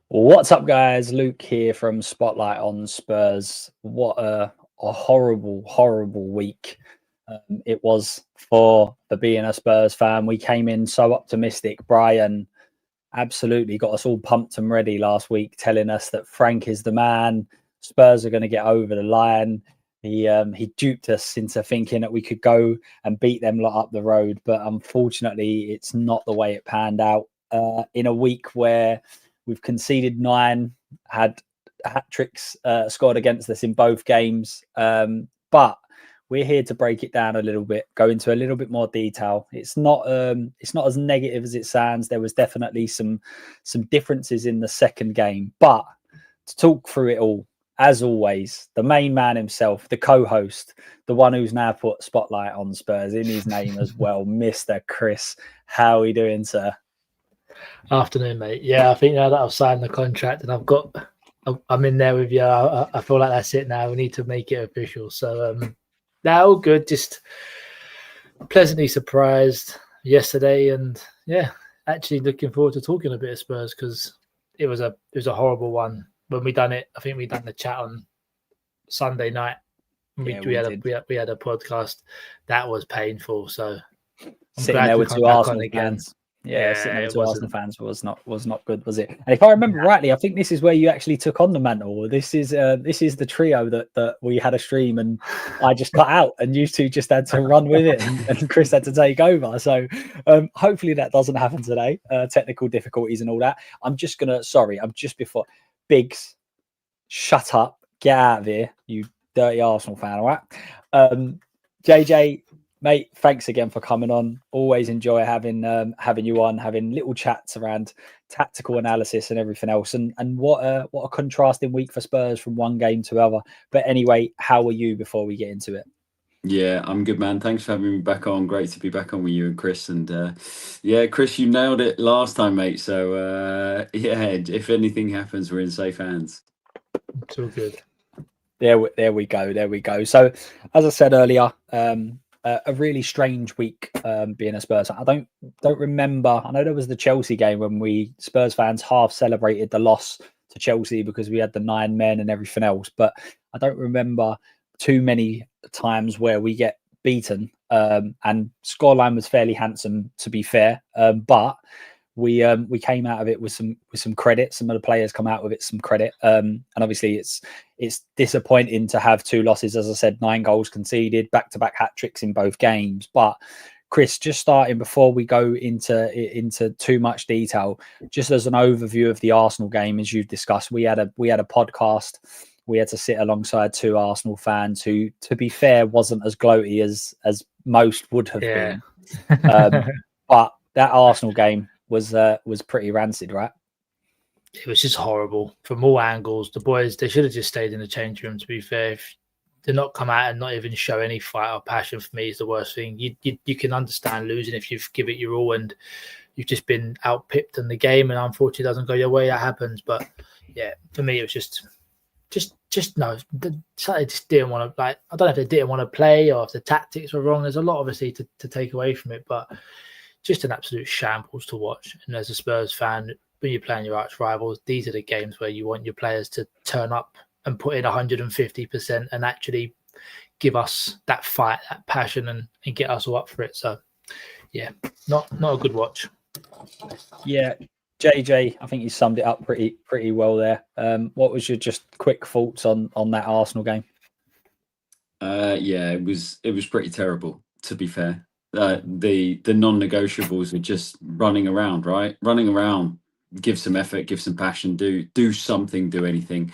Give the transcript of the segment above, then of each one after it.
What's up, guys? Luke here from Spotlight on Spurs. What a horrible, horrible week it was for being a Spurs fan. We came in so optimistic. Brian absolutely got us all pumped and ready last week, telling us that Frank is the man. Spurs are going to get over the line. He duped us into thinking that we could go and beat them lot up the road, but unfortunately, it's not the way it panned out. In a week where we've conceded 9, had hat tricks scored against us in both games, but we're here to break it down a little bit, go into a little bit more detail. It's not as negative as it sounds. There was definitely some differences in the second game, but to talk through it all, as always, the main man himself, the co-host, the one who's now put Spotlight on Spurs in his name as well, Mr. Chris. How are you doing, sir? Afternoon, mate. Yeah, I think now that I've signed the contract and I'm in there with you. I feel like that's it now. We need to make it official. So, now good. Just pleasantly surprised yesterday, and yeah, actually looking forward to talking a bit of Spurs because it was a horrible one when we done it. I think we done the chat on Sunday night. We had a podcast that was painful. So I'm sitting there with two Arsenal fans. Yeah, sitting there with two Arsenal fans was not good, was it? And if I remember rightly, I think this is where you actually took on the mantle. This is the trio that we had a stream, and I just cut out, and you two just had to run with it, and Chris had to take over. So hopefully that doesn't happen today. Technical difficulties and all that. I'm just before Biggs, shut up, get out of here, you dirty Arsenal fan. All right, JJ. Mate, thanks again for coming on. Always enjoy having you on, having little chats around tactical analysis and everything else. And what a contrasting week for Spurs from one game to other. But anyway, how are you before we get into it? Yeah, I'm good, man. Thanks for having me back on. Great to be back on with you and Chris. And yeah, Chris, you nailed it last time, mate. So yeah, if anything happens, we're in safe hands. It's all good. There we go. So as I said earlier, a really strange week being a Spurs. I don't remember. I know there was the Chelsea game when we Spurs fans half celebrated the loss to Chelsea because we had the 9 men and everything else, but I don't remember too many times where we get beaten. And scoreline was fairly handsome, to be fair, but we came out of it with some credit. Some of the players come out with it some credit, and obviously it's disappointing to have 2 losses. As I said, 9 goals conceded, back-to-back hat tricks in both games. But Chris, just starting before we go into too much detail, just as an overview of the Arsenal game, as you've discussed, we had a podcast. We had to sit alongside 2 Arsenal fans who, to be fair, wasn't as gloaty as most would have been. But that Arsenal game was pretty rancid, right? It was just horrible from all angles. The boys, they should have just stayed in the change room, to be fair. If they not come out and not even show any fight or passion, for me, is the worst thing. You can understand losing if you've given it your all and you've just been out-pipped in the game and unfortunately it doesn't go your way. That happens. But yeah, for me, it was just no. They just didn't want to, like, I don't know if they didn't want to play or if the tactics were wrong. There's a lot, obviously, to take away from it, but just an absolute shambles to watch. And as a Spurs fan, when you're playing your arch rivals, these are the games where you want your players to turn up and put in 150% and actually give us that fight, that passion, and get us all up for it. So, yeah, not a good watch. Yeah, JJ, I think you summed it up pretty well there. What was your just quick thoughts on that Arsenal game? Yeah, it was pretty terrible, to be fair. The non-negotiables are just running around, right? Running around, give some effort, give some passion, do something, do anything.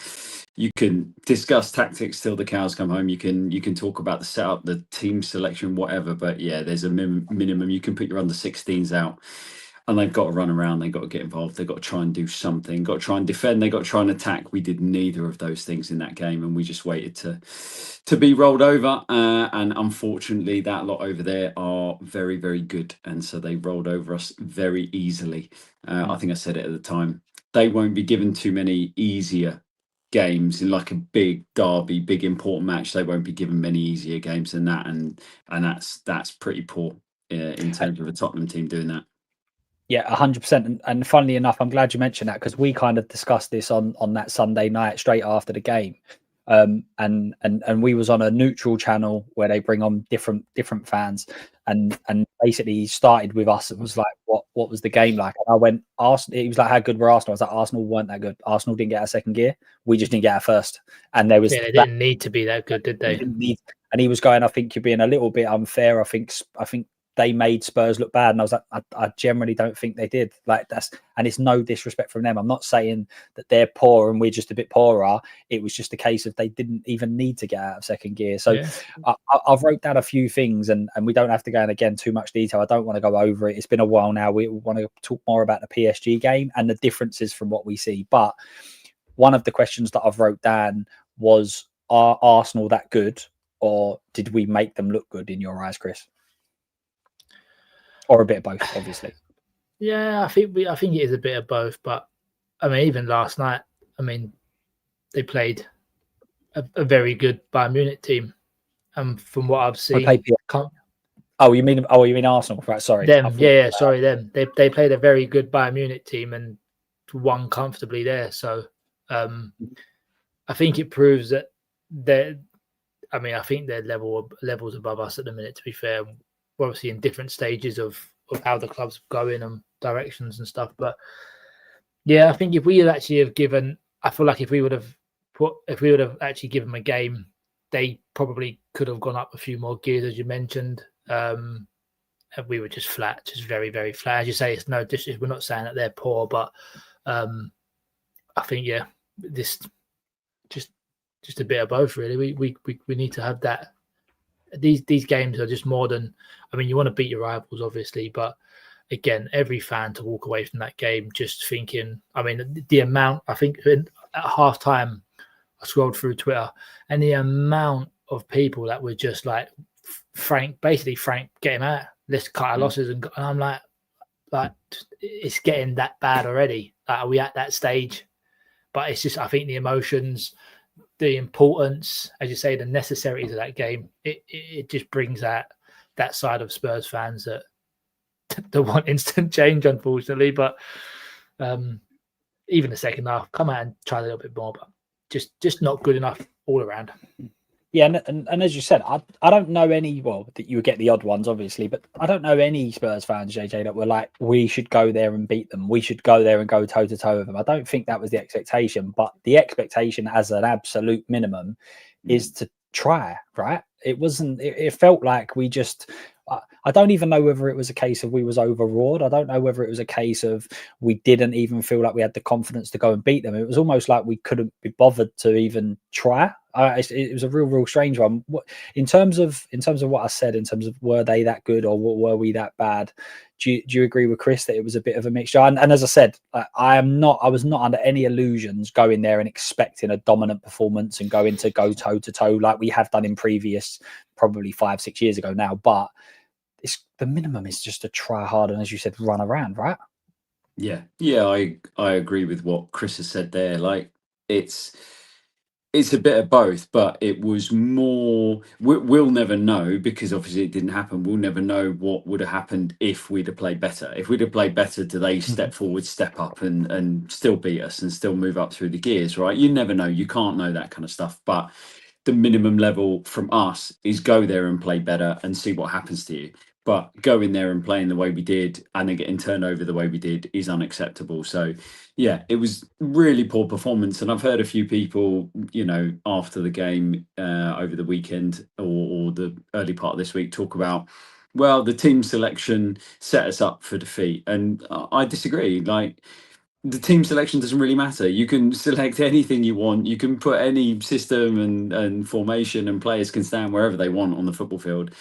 You can discuss tactics till the cows come home. You can talk about the setup, the team selection, whatever. But yeah, there's a minimum. You can put your under 16s out, and they've got to run around. They've got to get involved. They've got to try and do something. Got to try and defend. They've got to try and attack. We did neither of those things in that game, and we just waited to be rolled over. And unfortunately, that lot over there are very, very good, and so they rolled over us very easily. I think I said it at the time. They won't be given too many easier games in like a big derby, big important match. They won't be given many easier games than that, and that's pretty poor in terms of a Tottenham team doing that. Yeah, 100%. And funnily enough, I'm glad you mentioned that, because we kind of discussed this on that Sunday night straight after the game. And we was on a neutral channel where they bring on different fans, and basically he started with us. It was like, what was the game like? And I went, Arsenal. He was like, how good were Arsenal? I was like, Arsenal weren't that good. Arsenal didn't get our second gear. We just didn't get our first. And there was they didn't need to be that good, did they? And he was going, I think you're being a little bit unfair. I think they made Spurs look bad, and I was like, I generally don't think they did. Like, and it's no disrespect from them. I'm not saying that they're poor and we're just a bit poorer. It was just a case of they didn't even need to get out of second gear. So yeah. I've wrote down a few things, and we don't have to go in again too much detail. I don't want to go over it. It's been a while now. We want to talk more about the PSG game and the differences from what we see. But one of the questions that I've wrote down was, are Arsenal that good, or did we make them look good in your eyes, Chris? Or a bit of both, obviously. Yeah, I think it is a bit of both. But I mean, even last night, I mean, they played a very good Bayern Munich team, and from what I've seen, you mean Arsenal? Right, sorry. Them, sorry, them. They played a very good Bayern Munich team and won comfortably there. So I think it proves that I think they're levels above us at the minute. To be fair, we're obviously in different stages of how the club's going and directions and stuff. But yeah, I think if we had actually have given, I feel like if we would have actually given them a game, they probably could have gone up a few more gears, as you mentioned. And we were just flat, just very, very flat. As you say, it's no disrespect. We're not saying that they're poor, but I think this just a bit of both, really. We need to have that. These games are just more than, I mean, you want to beat your rivals, obviously, but again, every fan to walk away from that game just thinking, I mean, the amount, I think at half time, I scrolled through Twitter, and the amount of people that were just like, Frank, get him out. Let's cut our losses. And I'm like, it's getting that bad already. Like, are we at that stage? But it's just, I think the emotions, the importance, as you say, the necessities of that game, it just brings that side of Spurs fans that want instant change, unfortunately. But even the second half, come out and try a little bit more, but just not good enough all around. Yeah, and as you said, I don't know any, well, that you would get the odd ones, obviously, but I don't know any Spurs fans, JJ, that were like, we should go there and beat them. We should go there and go toe-to-toe with them. I don't think that was the expectation, but the expectation as an absolute minimum is to try, right? It wasn't, it felt like we just, I don't even know whether it was a case of we was overawed. I don't know whether it was a case of we didn't even feel like we had the confidence to go and beat them. It was almost like we couldn't be bothered to even try. It was a real strange one. In terms of what I said, in terms of were they that good or were we that bad? Do you agree with Chris that it was a bit of a mixture? And as I said, I was not under any illusions going there and expecting a dominant performance and going to go toe to toe like we have done in previous, probably 5-6 years ago now. But the minimum is just to try hard and, as you said, run around, right? Yeah, I agree with what Chris has said there. Like, it's a bit of both, but it was more. We'll never know, because obviously it didn't happen. We'll never know what would have happened if we'd have played better. If we'd have played better, do they step forward, step up, and still beat us and still move up through the gears? Right? You never know. You can't know that kind of stuff. But the minimum level from us is go there and play better and see what happens to you. But going there and playing the way we did and then getting turned over the way we did is unacceptable. So, yeah, it was really poor performance. And I've heard a few people, after the game over the weekend or the early part of this week talk about, well, the team selection set us up for defeat. And I disagree. Like, the team selection doesn't really matter. You can select anything you want. You can put any system and formation, and players can stand wherever they want on the football field.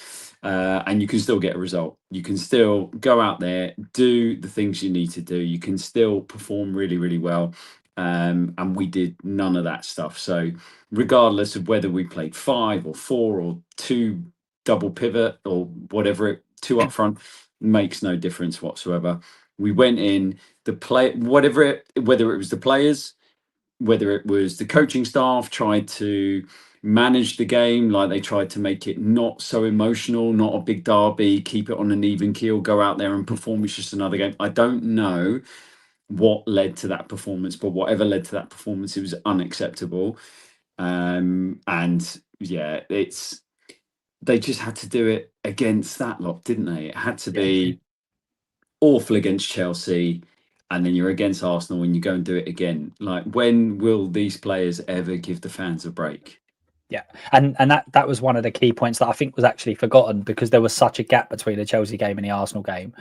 And you can still get a result. You can still go out there, do the things you need to do. You can still perform really, really well. And we did none of that stuff. So regardless of whether we played 5 or 4 or 2 double pivot or whatever, 2 up front, makes no difference whatsoever. We went in, whether it was the players, whether it was the coaching staff tried to manage the game, like they tried to make it not so emotional, not a big derby, keep it on an even keel, go out there and perform. It's just another game. I don't know what led to that performance, but whatever led to that performance, it was unacceptable. And yeah, they just had to do it against that lot, didn't they? It had to be awful against Chelsea, and then you're against Arsenal and you go and do it again. Like, when will these players ever give the fans a break? Yeah, and that was one of the key points that I think was actually forgotten, because there was such a gap between the Chelsea game and the Arsenal game.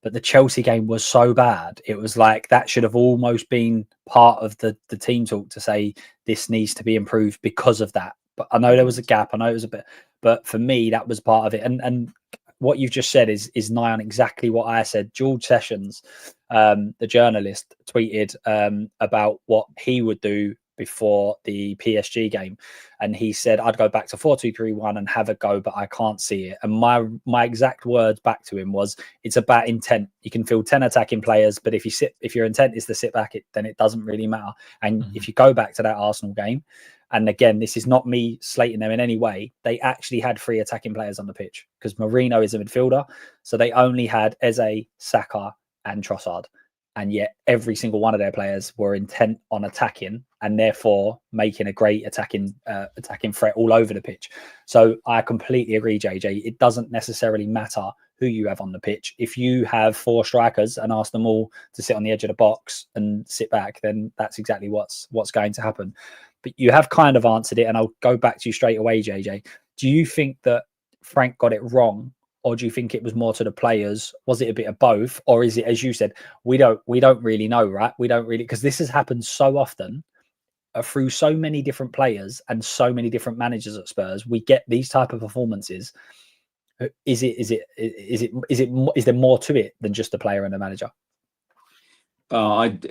But the Chelsea game was so bad, it was like that should have almost been part of the team talk to say this needs to be improved because of that. But I know there was a gap. I know it was a bit, but for me, that was part of it. And what you've just said is nigh on exactly what I said. George Sessions, the journalist, tweeted about what he would do before the PSG game, and he said, I'd go back to 4-2-3-1 and have a go, but I can't see it. And my exact words back to him was, it's about intent. You can field 10 attacking players, but if your intent is to sit back, then it doesn't really matter. And if you go back to that Arsenal game, and again, this is not me slating them in any way, they actually had 3 attacking players on the pitch, because Mourinho is a midfielder, so they only had Eze, Saka and Trossard. And yet every single one of their players were intent on attacking, and therefore making a great attacking threat all over the pitch. So I completely agree, JJ. It doesn't necessarily matter who you have on the pitch. If you have 4 strikers and ask them all to sit on the edge of the box and sit back, then that's exactly what's going to happen. But you have kind of answered it, and I'll go back to you straight away, JJ. Do you think that Frank got it wrong, or do you think it was more to the players? Was it a bit of both, or is it, as you said, we don't really know, right? We don't really, because this has happened so often through so many different players and so many different managers at Spurs. We get these type of performances. Is there more to it than just a player and a manager? I'm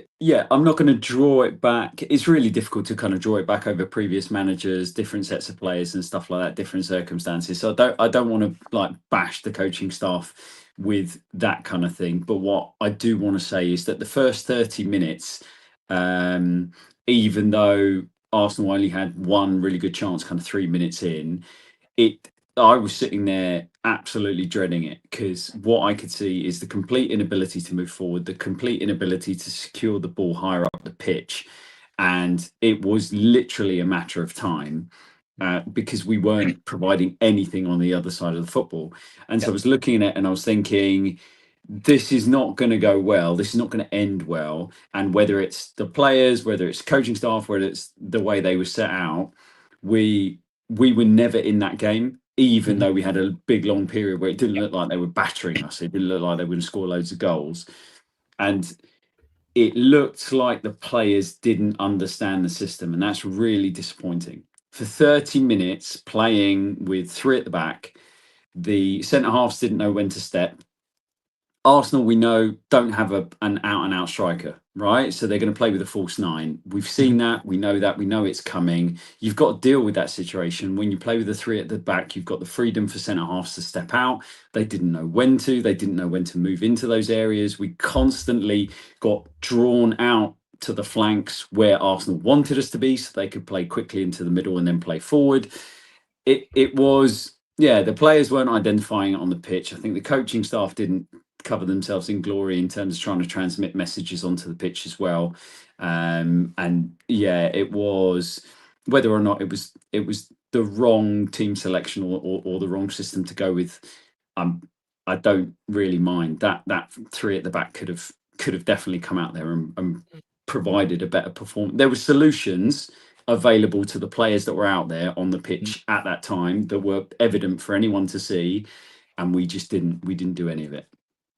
not going to draw it back. It's really difficult to kind of draw it back over previous managers, different sets of players and stuff like that, different circumstances. So I don't want to like bash the coaching staff with that kind of thing. But what I do want to say is that the first 30 minutes, even though Arsenal only had one really good chance kind of 3 minutes in, I was sitting there absolutely dreading it, because what I could see is the complete inability to move forward, the complete inability to secure the ball higher up the pitch. And it was literally a matter of time, because we weren't providing anything on the other side of the football. And so I was looking at it and I was thinking, this is not going to go well. This is not going to end well. And whether it's the players, whether it's coaching staff, whether it's the way they were set out, we were never in that game. Even though we had a big long period where it didn't look like they were battering us, it didn't look like they were going to score loads of goals. And it looked like the players didn't understand the system. And that's really disappointing. For 30 minutes playing with 3 at the back, the centre-halves didn't know when to step. Arsenal, we know, don't have an out-and-out striker, right? So they're going to play with a false 9. We've seen that. We know it's coming. You've got to deal with that situation. When you play with the 3 at the back, you've got the freedom for centre-halves to step out. They didn't know when to. They didn't know when to move into those areas. We constantly got drawn out to the flanks where Arsenal wanted us to be, so they could play quickly into the middle and then play forward. It was, the players weren't identifying it on the pitch. I think the coaching staff didn't cover themselves in glory in terms of trying to transmit messages onto the pitch as well. It was, whether or not it was the wrong team selection or the wrong system to go with. I don't really mind that 3 at the back could have definitely come out there and provided a better performance. There were solutions available to the players that were out there on the pitch at that time that were evident for anyone to see, and we didn't do any of it.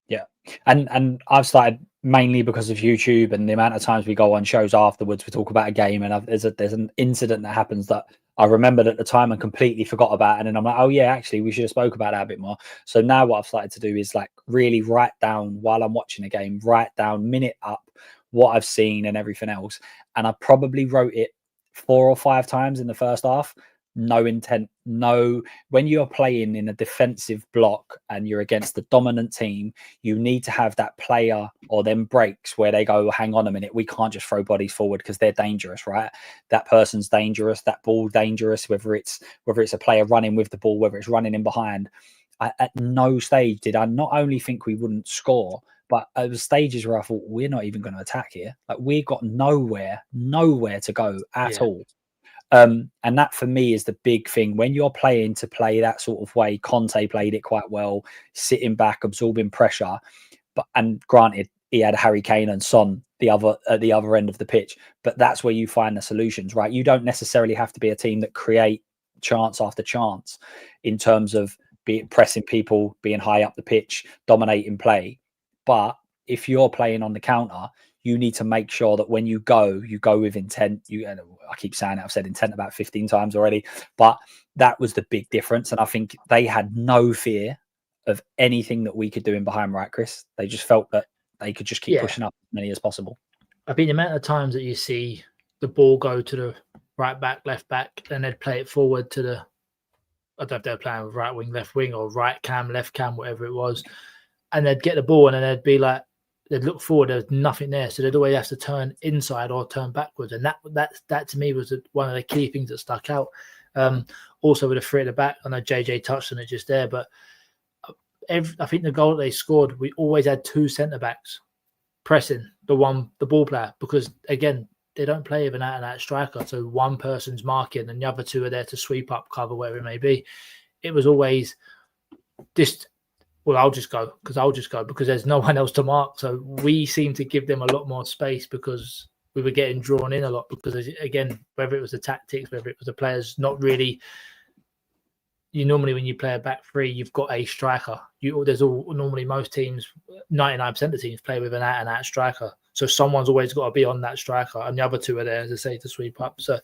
Yeah, and I've started mainly because of YouTube and the amount of times we go on shows afterwards, we talk about a game, and there's an incident that happens that I remembered at the time and completely forgot about, and then I'm like, oh yeah, actually we should have spoke about that a bit more. So now what I've started to do is like really write down while I'm watching a game, write down minute up what I've seen and everything else, and I probably wrote it 4 or 5 times in the first half. no intent, no. When you're playing in a defensive block and you're against the dominant team, you need to have that player or them breaks where they go, hang on a minute, we can't just throw bodies forward because they're dangerous, right? That person's dangerous, that ball dangerous, whether it's a player running with the ball, whether it's running in behind. At no stage did I not only think we wouldn't score, but there was stages where I thought we're not even going to attack here. Like we got nowhere to go at all. And that for me is the big thing when you're playing to play that sort of way. Conte played it quite well, sitting back, absorbing pressure. And granted, he had Harry Kane and Son at the other end of the pitch, but that's where you find the solutions, right? You don't necessarily have to be a team that create chance after chance in terms of pressing people, being high up the pitch, dominating play. But if you're playing on the counter, you need to make sure that when you go with intent. I keep saying it, I've said intent about 15 times already, but that was the big difference. And I think they had no fear of anything that we could do in behind, right, Chris? They just felt that they could just keep pushing up as many as possible. I think the amount of times that you see the ball go to the right back, left back, and they'd play it forward to the, I don't know if they're playing with right wing, left wing, or right cam, left cam, whatever it was. And they'd get the ball and then they'd be like, they'd look forward, there's nothing there. So they'd always have to turn inside or turn backwards. And that to me was one of the key things that stuck out. Also with a three at the back, I know JJ touched on it just there, but I think the goal that they scored, we always had two centre-backs pressing the ball player, because again, they don't play with an out-and-out striker. So one person's marking and the other two are there to sweep up, cover, wherever it may be. It was always just, well, I'll just go because there's no one else to mark. So we seem to give them a lot more space because we were getting drawn in a lot, because again, whether it was the tactics, whether it was the players, not really. You normally, when you play a back three, you've got a striker. Normally most teams, 99% of the teams play with an out-and-out striker. So someone's always got to be on that striker, and the other two are there, as I say, to sweep up. So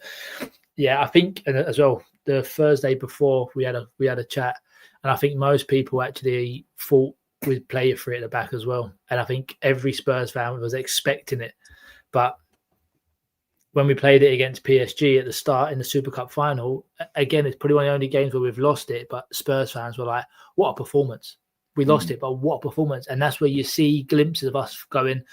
yeah, I think, and as well, the Thursday before we had a chat, and I think most people actually thought we'd play a three at the back as well. And I think every Spurs fan was expecting it, but when we played it against PSG at the start in the Super Cup final, again, it's probably one of the only games where we've lost it, but Spurs fans were like, what a performance. We lost it, but what a performance. And that's where you see glimpses of us going,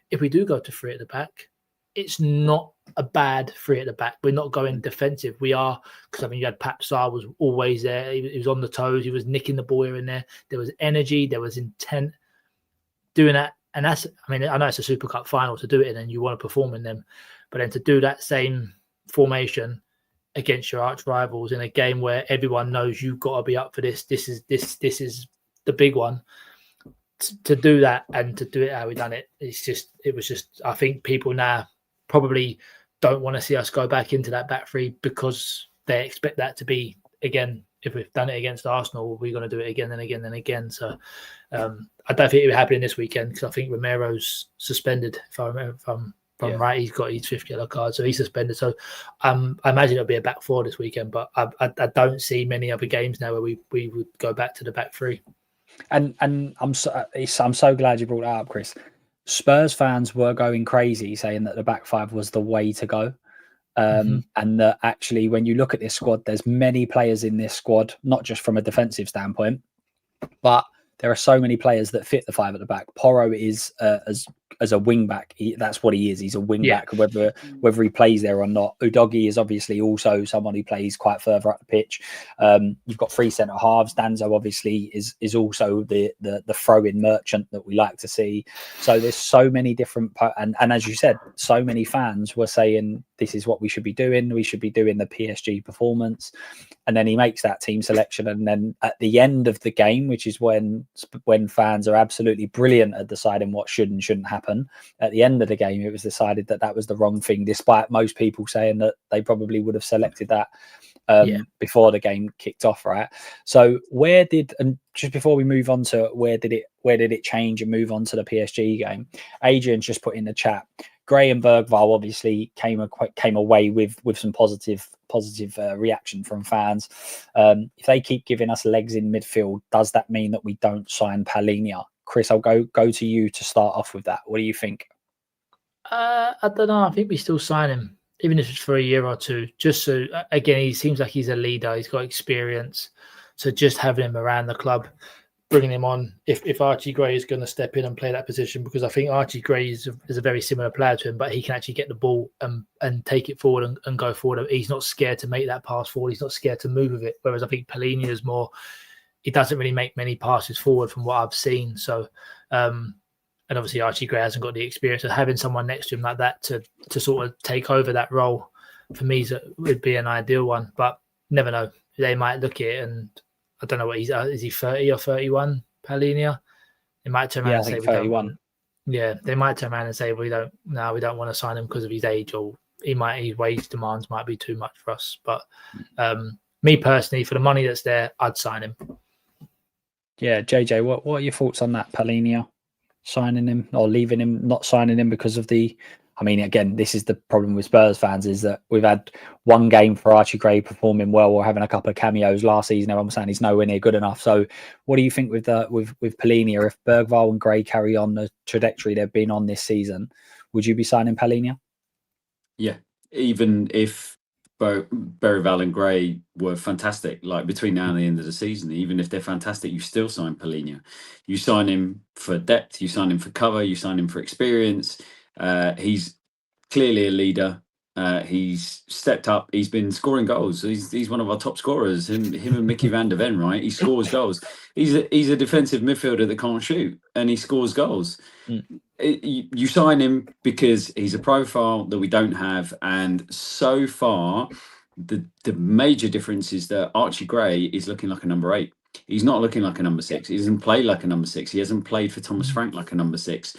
if we do go to three at the back, it's not a bad three at the back. We're not going defensive. We are, because I mean, you had Pap Sarr was always there. He was on the toes. He was nicking the ball here and there. There was energy. There was intent doing that. And that's, I mean, I know it's a Super Cup final to do it in and you want to perform in them. But then to do that same formation against your arch rivals in a game where everyone knows you've got to be up for this. This is the big one. To do that and to do it how we done it, it was just. I think people now probably don't want to see us go back into that back three because they expect that to be again. If we've done it against Arsenal, we're going to do it again and again and again. So I don't think it will happen this weekend because I think Romero's suspended. If I'm right, he's got his 5th yellow card, so he's suspended. So I imagine it'll be a back four this weekend, but I don't see many other games now where we would go back to the back three. And I'm so glad you brought that up, Chris. Spurs fans were going crazy saying that the back five was the way to go. And that actually, when you look at this squad, there's many players in this squad, not just from a defensive standpoint, but there are so many players that fit the five at the back. Porro is as a wing back. That's what he is. He's a wing back, whether he plays there or not. Udogie is obviously also someone who plays quite further up the pitch. You've got 3 centre halves. Danzo obviously is also the throw-in merchant that we like to see. So there's so many different, and as you said, so many fans were saying this is what we should be doing. We should be doing the PSG performance. And then he makes that team selection. And then at the end of the game, which is when fans are absolutely brilliant at deciding what should and shouldn't happen, at the end of the game, it was decided that was the wrong thing, despite most people saying that they probably would have selected that before the game kicked off, right? So and just before we move on to where did it change and move on to the PSG game, Adrian's just put in the chat, Gray and Bergvall obviously came away with some positive reaction from fans. If they keep giving us legs in midfield, does that mean that we don't sign Palhinha? Chris, I'll go to you to start off with that. What do you think? I don't know. I think we still sign him. even if it's for a year or two, just so, again, he seems like he's a leader. He's got experience. So just having him around the club, bringing him on, if Archie Gray is going to step in and play that position, because I think Archie Gray is a very similar player to him, but he can actually get the ball and take it forward and go forward. He's not scared to make that pass forward. He's not scared to move with it. Whereas I think Palhinha is more, he doesn't really make many passes forward from what I've seen. So, and obviously Archie Gray hasn't got the experience of having someone next to him like that to sort of take over that role. For me, would be an ideal one, but never know. They might look at it and I don't know what he's is he 30 or 31, Palhinha? They might turn around and say 31. They might turn around and say we don't want to sign him because of his age, or his wage demands might be too much for us. But me personally, for the money that's there, I'd sign him. Yeah, JJ, what are your thoughts on that? Palhinha signing him or leaving him, not signing him because of the... I mean, again, this is the problem with Spurs fans, is that we've had one game for Archie Gray performing well or having a couple of cameos last season. Everyone's saying he's nowhere near good enough. So what do you think with Palhinha? If Bergvall and Gray carry on the trajectory they've been on this season, would you be signing Palhinha? Yeah, even if Bergvall and Gray were fantastic, like between now and the end of the season, even if they're fantastic, you still sign Palhinha. You sign him for depth, you sign him for cover, you sign him for experience. He's clearly a leader. He's stepped up. He's been scoring goals. He's one of our top scorers. Him and Mickey van der Ven, right? He scores goals. He's a defensive midfielder that can't shoot, and he scores goals. You sign him because he's a profile that we don't have, and so far, the major difference is that Archie Gray is looking like a number 8. He's not looking like a number 6. He doesn't play like a number 6. He hasn't played for Thomas Frank like a number 6.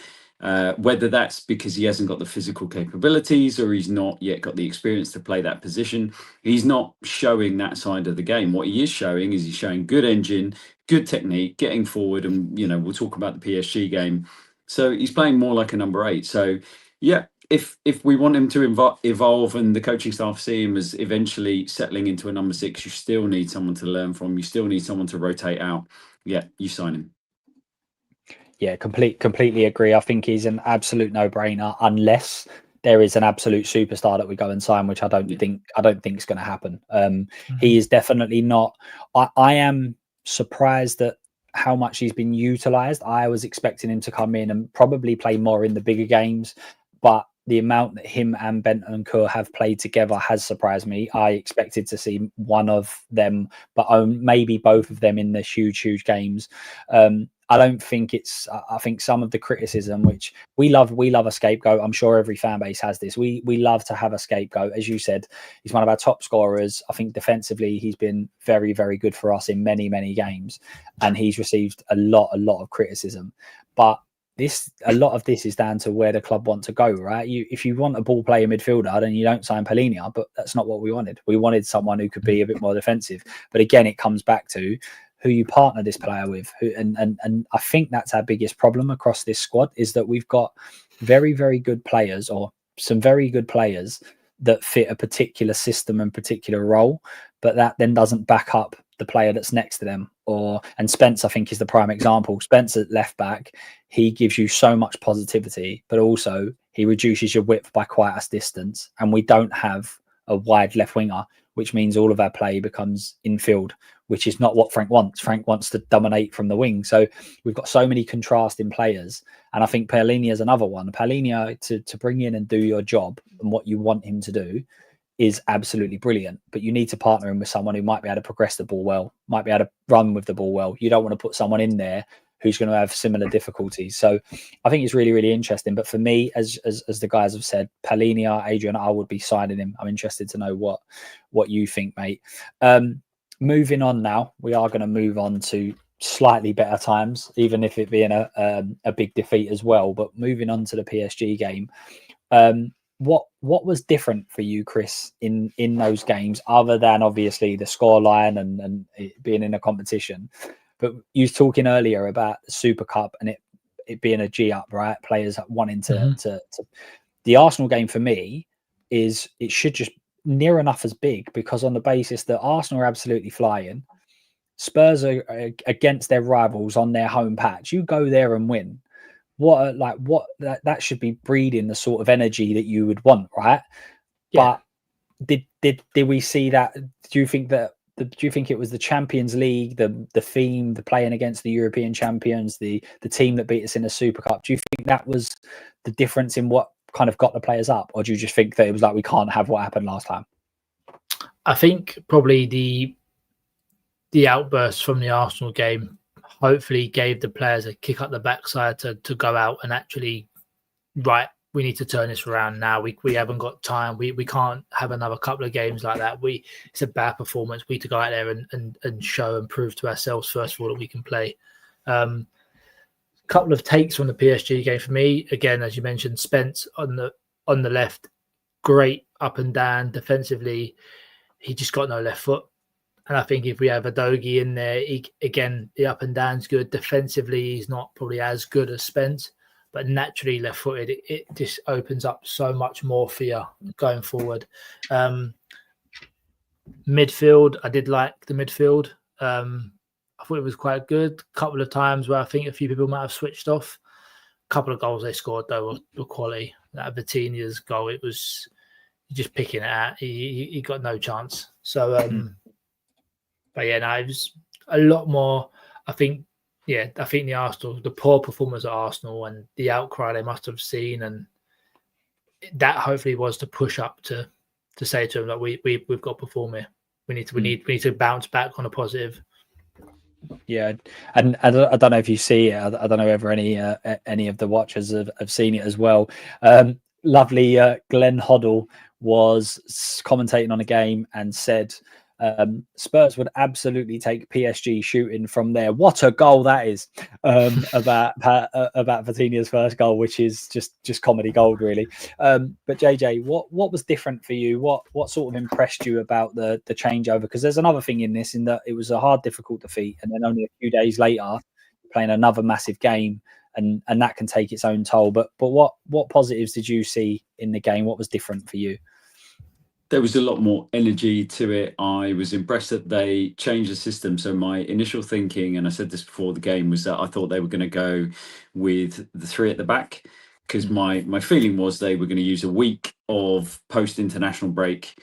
Whether that's because he hasn't got the physical capabilities or he's not yet got the experience to play that position, he's not showing that side of the game. What he is showing is he's showing good engine, good technique, getting forward, and we'll talk about the PSG game. So he's playing more like a number 8. So yeah, if we want him to evolve and the coaching staff see him as eventually settling into a number 6, you still need someone to learn from. You still need someone to rotate out. Yeah, you sign him. Yeah, completely agree. I think he's an absolute no-brainer unless there is an absolute superstar that we go and sign, which I don't think is going to happen. He is definitely not. I am surprised at how much he's been utilized. I was expecting him to come in and probably play more in the bigger games, but the amount that him and Bentancur have played together has surprised me. I expected to see one of them, but maybe both of them in the huge games. I don't think it's. I think some of the criticism, which we love a scapegoat. I'm sure every fan base has this. We love to have a scapegoat. As you said, he's one of our top scorers. I think defensively, he's been very good for us in many games, and he's received a lot of criticism. But a lot of this is down to where the club want to go, right? If you want a ball playing midfielder, then you don't sign Palhinha, but that's not what we wanted. We wanted someone who could be a bit more defensive. But again, it comes back to who you partner this player with. And I think that's our biggest problem across this squad, is that we've got very good players, or some very good players that fit a particular system and particular role, but that then doesn't back up the player that's next to them. And Spence, I think, is the prime example. Spence at left back, he gives you so much positivity, but also he reduces your width by quite a distance. And we don't have a wide left winger, which means all of our play becomes infield, which is not what Frank wants. Frank wants to dominate from the wing. So we've got so many contrasting players. And I think Palhinha is another one. Palhinha, to bring in and do your job and what you want him to do, is absolutely brilliant. But you need to partner him with someone who might be able to progress the ball well, might be able to run with the ball well. You don't want to put someone in there who's going to have similar difficulties. So I think it's really interesting. But for me, as the guys have said, Palhinha, Adrian, I would be signing him. I'm interested to know what you think, mate. Moving on now, we are going to move on to slightly better times, even if it being a big defeat as well. But moving on to the PSG game, what was different for you, Chris, in those games, other than obviously the scoreline and it being in a competition? But you was talking earlier about the Super Cup and it being a G up, right? Players wanting to the Arsenal game for me is, it should just near enough as big, because on the basis that Arsenal are absolutely flying, Spurs are against their rivals on their home patch. You go there and win. That should be breeding the sort of energy that you would want, right? But did we see that? Do you think that? Do you think it was the Champions League, the theme, the playing against the European champions, the team that beat us in the Super Cup? Do you think that was the difference in what kind of got the players up, or do you just think that it was like we can't have what happened last time? I think probably the outburst from the Arsenal game hopefully gave the players a kick up the backside to go out and actually, right, we need to turn this around now. We haven't got time. We can't have another couple of games like that. It's a bad performance. We need to go out there and show and prove to ourselves, first of all, that we can play. Couple of takes from the PSG game for me. Again, as you mentioned, Spence on the left, great up and down defensively. He just got no left foot. And I think if we have a Dogi in there, again, the up and down's good. Defensively, he's not probably as good as Spence, but naturally left-footed, it just opens up so much more for you going forward. Midfield, I did like the midfield. I thought it was quite good. A couple of times where I think a few people might have switched off. A couple of goals they scored, though, were quality. That Vitinha's goal, it was just picking it out. He got no chance. So, but yeah, no, it was a lot more, I think the Arsenal, the poor performance at Arsenal and the outcry they must have seen, and that hopefully was to push up to say to them that we've got to perform here. We need to bounce back on a positive. Yeah, and I don't know if you see it. I don't know whether any of the watchers have seen it as well. Lovely Glenn Hoddle was commentating on a game and said Spurs would absolutely take PSG shooting from there. What a goal that is! About Vitinha's first goal, which is just comedy gold, really. But JJ, what was different for you? What sort of impressed you about the changeover? Because there's another thing in this, in that it was a hard, difficult defeat, and then only a few days later, playing another massive game, and that can take its own toll. But what positives did you see in the game? What was different for you? There was a lot more energy to it. I was impressed that they changed the system. So my initial thinking, and I said this before the game, was that I thought they were going to go with the three at the back, because my feeling was they were going to use a week of post-international break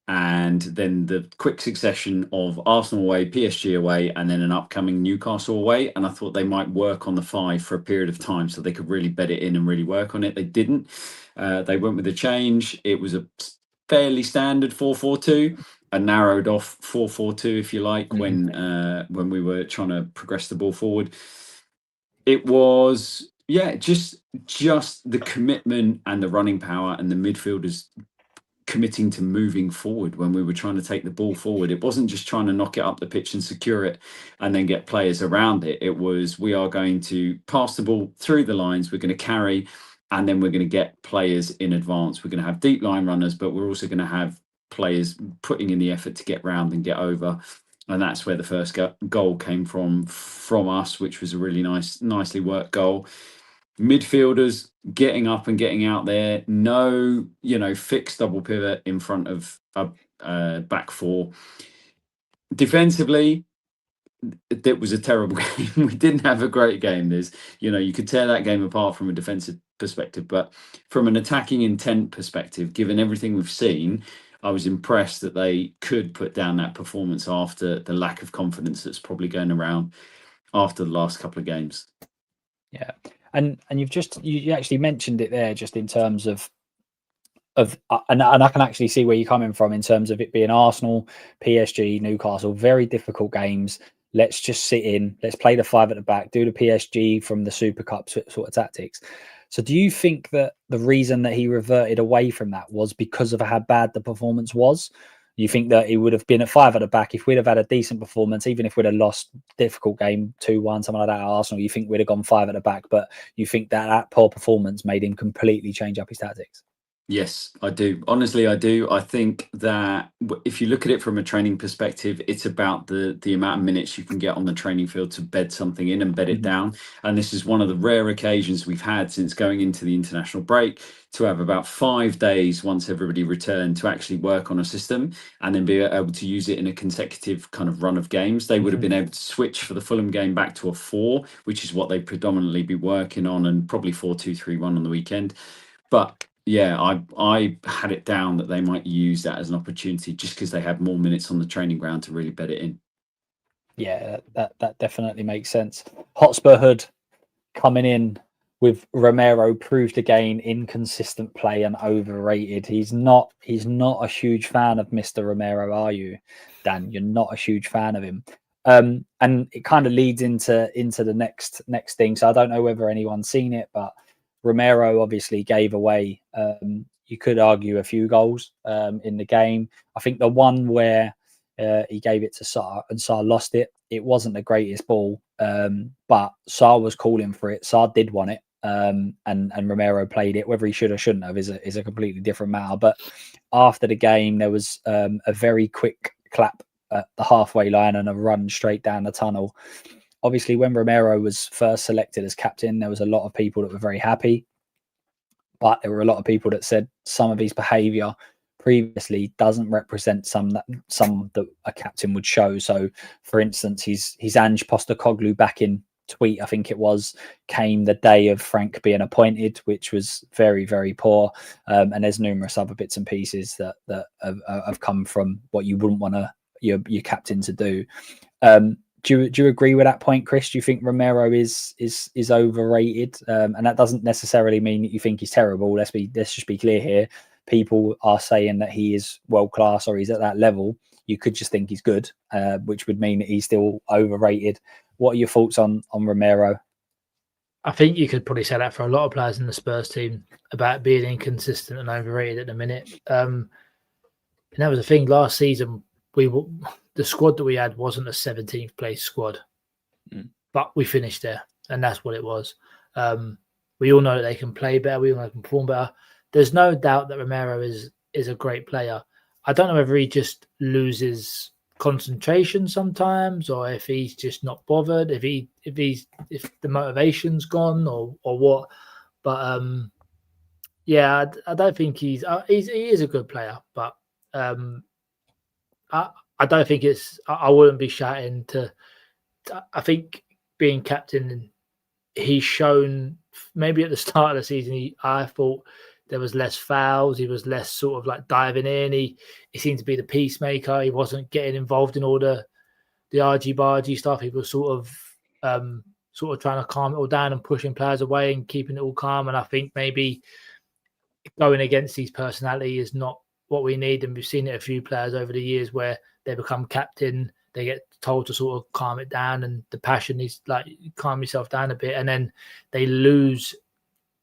and then the quick succession of Arsenal away, PSG away, and then an upcoming Newcastle away. And I thought they might work on the 5 for a period of time so they could really bed it in and really work on it. They didn't. They went with a change. It was a fairly standard 4-4-2, a narrowed off 4-4-2, if you like, when we were trying to progress the ball forward. It was, just the commitment and the running power and the midfielders committing to moving forward when we were trying to take the ball forward. It wasn't just trying to knock it up the pitch and secure it and then get players around it. It was, we are going to pass the ball through the lines, we're going to carry, and then we're going to get players in advance. We're going to have deep line runners, but we're also going to have players putting in the effort to get round and get over. And that's where the first goal came from us, which was a really nicely worked goal. Midfielders getting up and getting out there. No, fixed double pivot in front of a back four. Defensively, it was a terrible game. We didn't have a great game. You could tear that game apart from a defensive perspective, but from an attacking intent perspective, given everything we've seen, I was impressed that they could put down that performance after the lack of confidence that's probably going around after the last couple of games. Yeah, and you actually mentioned it there, just in terms of and I can actually see where you're coming from in terms of it being Arsenal, PSG, Newcastle, very difficult games. Let's just sit in, let's play the 5 at the back, do the PSG from the Super Cup sort of tactics. So do you think that the reason that he reverted away from that was because of how bad the performance was? You think that he would have been at 5 at the back if we'd have had a decent performance, even if we'd have lost difficult game 2-1, something like that at Arsenal, you think we'd have gone 5 at the back, but you think that poor performance made him completely change up his tactics? Yes, I do. Honestly, I do. I think that if you look at it from a training perspective, it's about the amount of minutes you can get on the training field to bed something in and bed it down. And this is one of the rare occasions we've had since going into the international break to have about 5 days once everybody returned to actually work on a system and then be able to use it in a consecutive kind of run of games. They would have been able to switch for the Fulham game back to a 4, which is what they predominantly be working on, and probably 4-2-3-1 on the weekend. But Yeah, I had it down that they might use that as an opportunity just because they had more minutes on the training ground to really bed it in. Yeah, that definitely makes sense. Hotspur Hood coming in with Romero proved again inconsistent play and overrated. He's not a huge fan of Mr. Romero, are you, Dan? You're not a huge fan of him. And it kind of leads into the next thing. So I don't know whether anyone's seen it, but Romero obviously gave away, you could argue, a few goals in the game. I think the one where he gave it to Sarr and Sarr lost it. It wasn't the greatest ball, but Sarr was calling for it. Sarr did want it, and Romero played it. Whether he should or shouldn't have is a completely different matter. But after the game, there was a very quick clap at the halfway line and a run straight down the tunnel. Obviously, when Romero was first selected as captain, there was a lot of people that were very happy, but there were a lot of people that said some of his behaviour previously doesn't represent some that a captain would show. So, for instance, his Ange Postecoglou back in tweet, I think it was, came the day of Frank being appointed, which was very, very poor. And there's numerous other bits and pieces that have come from what you wouldn't want your captain to do. Do you agree with that point, Chris? Do you think Romero is overrated? And that doesn't necessarily mean that you think he's terrible. Let's just be clear here. People are saying that he is world class or he's at that level. You could just think he's good, which would mean that he's still overrated. What are your thoughts on Romero? I think you could probably say that for a lot of players in the Spurs team about being inconsistent and overrated at the minute. And that was the thing last season. The squad that we had wasn't a 17th place squad, but we finished there, and that's what it was. We all know that they can play better. We all know they can perform better. There's no doubt that Romero is a great player. I don't know whether he just loses concentration sometimes, or if he's just not bothered, if the motivation's gone, or what. But yeah, I don't think he is a good player, but I don't think I wouldn't be shouting to. I think being captain, he's shown maybe at the start of the season. I thought there was less fouls. He was less sort of like diving in. He seemed to be the peacemaker. He wasn't getting involved in all the argy-bargy stuff. He was sort of trying to calm it all down and pushing players away and keeping it all calm. And I think maybe going against his personality is not what we need. And we've seen it a few players over the years where they become captain, they get told to sort of calm it down, and the passion is like, calm yourself down a bit, and then they lose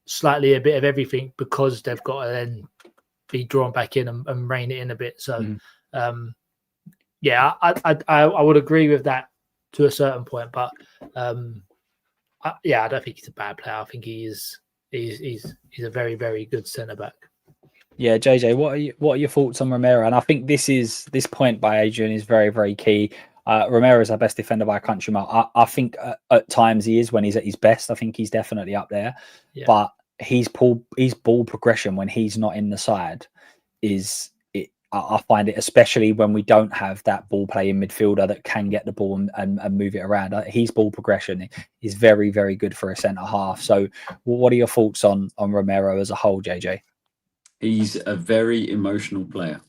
slightly a bit of everything because they've got to then be drawn back in and rein it in a bit. So yeah, I would agree with that to a certain point, but I don't think he's a bad player. I think he's a very, very good centre back. Yeah, JJ, what are your thoughts on Romero? And I think this point by Adrian is very, very key. Romero is our best defender by a country mile. I think at times he is when he's at his best. I think he's definitely up there. Yeah. But his ball progression when he's not in the side I find it, especially when we don't have that ball playing midfielder that can get the ball and move it around. His ball progression is very, very good for a centre half. So what are your thoughts on Romero as a whole, JJ? He's a very emotional player.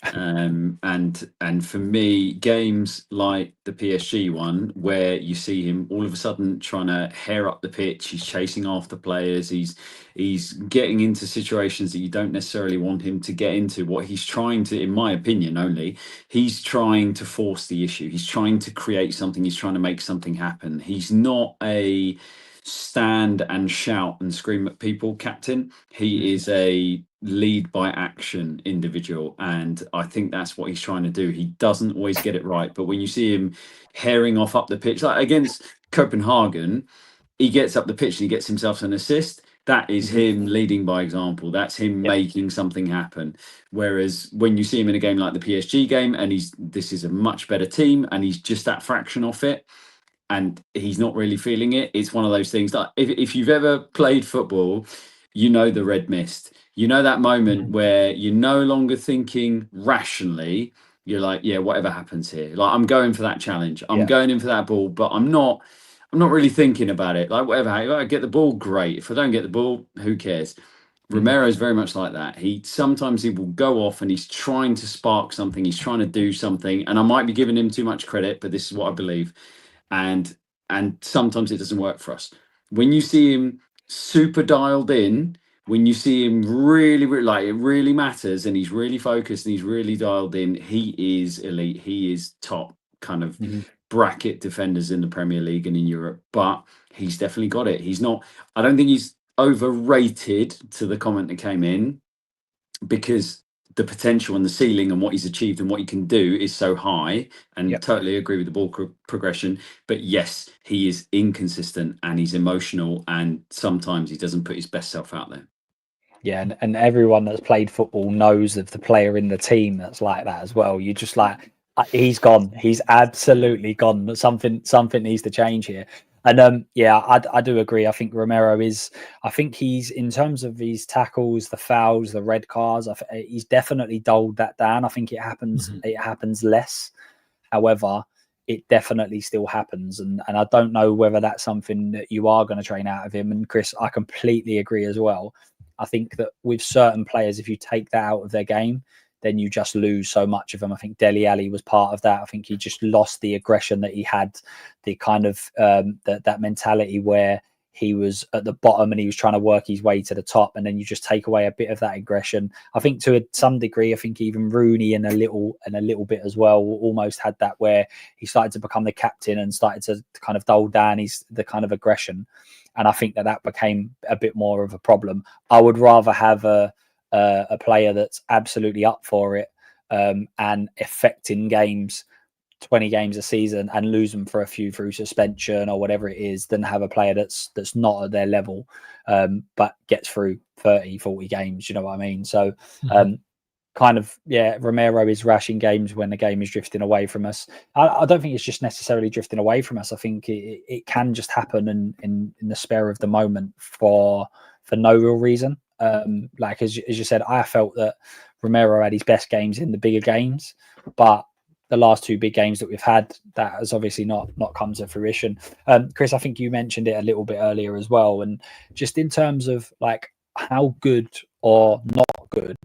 And for me, games like the PSG one, where you see him all of a sudden trying to hair up the pitch, he's chasing after players, he's getting into situations that you don't necessarily want him to get into. What he's trying to, in my opinion only, he's trying to force the issue. He's trying to create something. He's trying to make something happen. He's not a stand and shout and scream at people captain. He is a lead by action individual, and I think that's what he's trying to do. He doesn't always get it right, but when you see him herring off up the pitch, like against Copenhagen, he gets up the pitch and he gets himself an assist. That is him leading by example. That's him making something happen. Whereas when you see him in a game like the PSG game, and this is a much better team, and he's just that fraction off it, and he's not really feeling it. It's one of those things that if you've ever played football, you know the red mist. You know that moment where you're no longer thinking rationally. You're like, yeah, whatever happens here. Like, I'm going for that challenge. I'm going in for that ball, but I'm not really thinking about it. Like, whatever. If I get the ball, great. If I don't get the ball, who cares? Romero's very much like that. Sometimes he will go off and he's trying to spark something. He's trying to do something, and I might be giving him too much credit, but this is what I believe. And sometimes it doesn't work for us. When you see him super dialed in, when you see him really, really like it really matters, and he's really focused and he's really dialed in, he is elite. He is top kind of bracket defenders in the Premier League and in Europe. But he's definitely got it. He's not. I don't think he's overrated, to the comment that came in, because the potential and the ceiling and what he's achieved and what he can do is so high, and totally agree with the ball progression. But yes, he is inconsistent and he's emotional, and sometimes he doesn't put his best self out there. Yeah, and everyone that's played football knows of the player in the team that's like that as well. You just like, he's gone. He's absolutely gone. But something needs to change here. And I do agree. I think Romero is. I think he's, in terms of his tackles, the fouls, the red cards, he's definitely dulled that down. I think it happens. It happens less. However, it definitely still happens, and I don't know whether that's something that you are going to train out of him. And Chris, I completely agree as well. I think that with certain players, if you take that out of their game, then you just lose so much of them. I think Dele Alli was part of that. I think he just lost the aggression that he had, the kind of that mentality where he was at the bottom and he was trying to work his way to the top, and then you just take away a bit of that aggression. I think to some degree, I think even Rooney and a little bit as well almost had that, where he started to become the captain and started to kind of dull down the kind of aggression. And I think that became a bit more of a problem. I would rather have a player that's absolutely up for it and affecting games, 20 games a season, and lose them for a few through suspension or whatever it is, than have a player that's not at their level but gets through 30, 40 games. You know what I mean? So Romero is rash in games when the game is drifting away from us. I don't think it's just necessarily drifting away from us. I think it can just happen in the spur of the moment for no real reason. Like as you said, I felt that Romero had his best games in the bigger games, but the last two big games that we've had, that has obviously not come to fruition. Chris, I think you mentioned it a little bit earlier as well, and just in terms of like how good or not good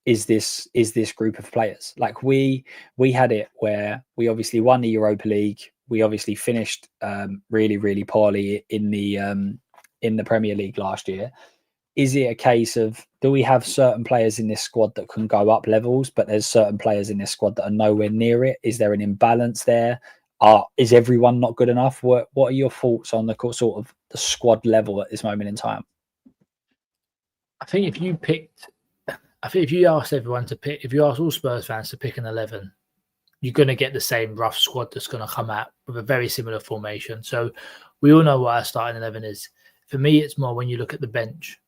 is this group of players. Like we had it where we obviously won the Europa League. We obviously finished really, really poorly in the Premier League last year. Is it a case of, do we have certain players in this squad that can go up levels, but there's certain players in this squad that are nowhere near it? Is there an imbalance there? Is everyone not good enough? What are your thoughts on the sort of the squad level at this moment in time? I think if you asked everyone to pick, if you ask all Spurs fans to pick an 11, you're going to get the same rough squad that's going to come out with a very similar formation. So we all know what our starting 11 is. For me, it's more when you look at the bench.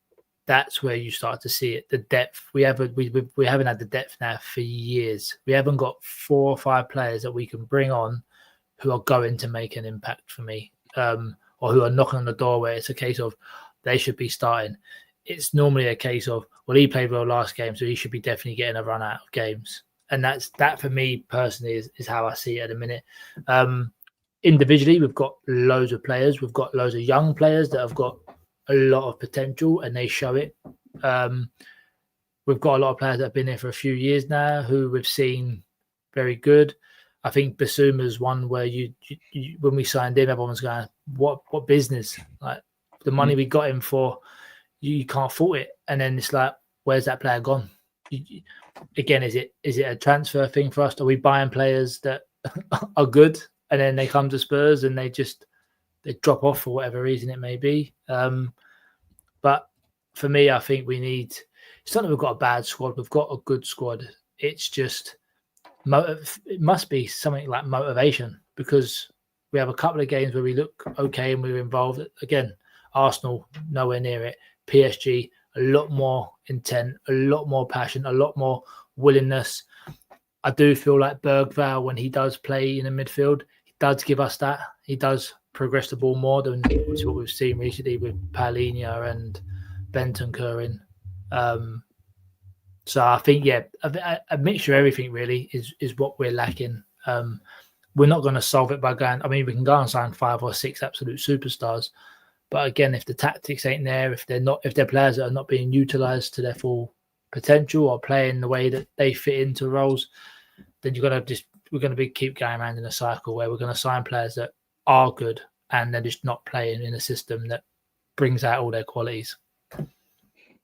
That's where you start to see it. The depth we haven't had the depth now for years. We haven't got 4 or 5 players that we can bring on who are going to make an impact for me, or who are knocking on the door where it's a case of they should be starting. It's normally a case of, well, he played well last game, so he should be definitely getting a run out of games. And that for me personally is how I see it at the minute. Individually, we've got loads of players. We've got loads of young players that have got a lot of potential, and they show it. We've got a lot of players that have been here for a few years now who we've seen very good. I think Bissouma's one where you when we signed him, everyone's going, what business? Like the money we got him for, you can't fault it. And then it's like, where's that player gone? Again, is it a transfer thing for us? Are we buying players that are good and then they come to Spurs and they drop off for whatever reason it may be? But for me, I think it's not that we've got a bad squad. We've got a good squad. It's just it must be something like motivation, because we have a couple of games where we look okay and we're involved. Again, Arsenal, nowhere near it. PSG, a lot more intent, a lot more passion, a lot more willingness. I do feel like Bergvall, when he does play in the midfield, he does give us that. He does progress the ball more than what we've seen recently with Paulinho and Bentancur. So I think, a mixture of everything really is what we're lacking. We're not going to solve it by going, I mean, we can go and sign 5 or 6 absolute superstars, But again, if the tactics ain't there, if their players are not being utilised to their full potential or playing the way that they fit into roles, then we're gonna keep going around in a cycle where we're gonna sign players that are good and they're just not playing in a system that brings out all their qualities.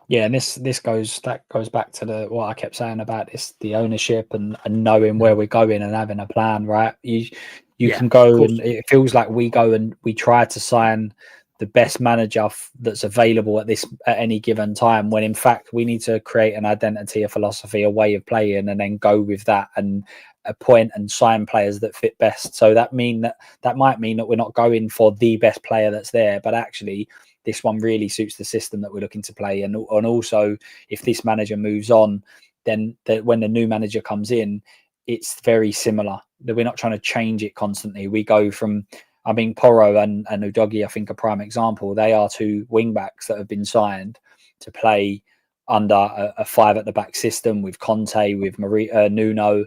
Yeah, and this goes back to what I kept saying about the ownership and knowing where we're going and having a plan, right? You can go, and it feels like we go and we try to sign the best manager that's available at any given time, when in fact we need to create an identity, a philosophy, a way of playing, and then go with that and appoint and sign players that fit best. So that might mean that we're not going for the best player that's there, but actually this one really suits the system that we're looking to play. And also, if this manager moves on, then when the new manager comes in, it's very similar. That we're not trying to change it constantly. We go from, I mean, Porro and Udogie, I think, a prime example. They are two wing backs that have been signed to play under a five at the back system with Conte, with Nuno,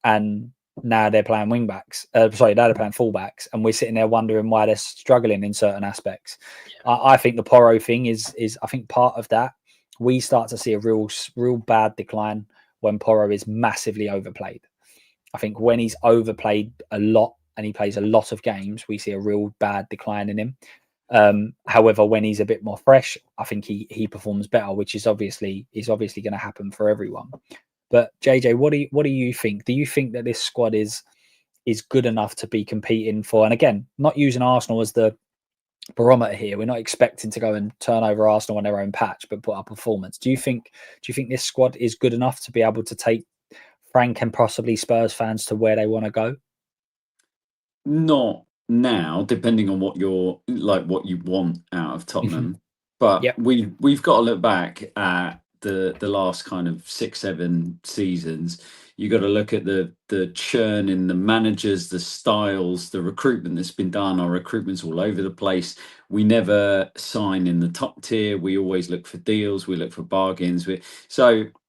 and now they're playing wing backs. Now they're playing fullbacks, and we're sitting there wondering why they're struggling in certain aspects. Yeah. I think the Porro thing is I think part of that. We start to see a real bad decline when Porro is massively overplayed. I think when he's overplayed a lot and he plays a lot of games, we see a real bad decline in him. However, when he's a bit more fresh, I think he performs better, which is obviously going to happen for everyone. But JJ, what do you think? Do you think that this squad is good enough to be competing for? And again, not using Arsenal as the barometer here. We're not expecting to go and turn over Arsenal on their own patch, but put up performance. Do you think this squad is good enough to be able to take Frank and possibly Spurs fans to where they want to go? Not now, depending on what you want out of Tottenham. But yep. we've got to look back at the last kind of 6-7 seasons. You got to look at the churn in the managers, the styles, the recruitment that's been done. Our recruitment's all over the place. We never sign in the top tier. We always look for deals. We look for bargains.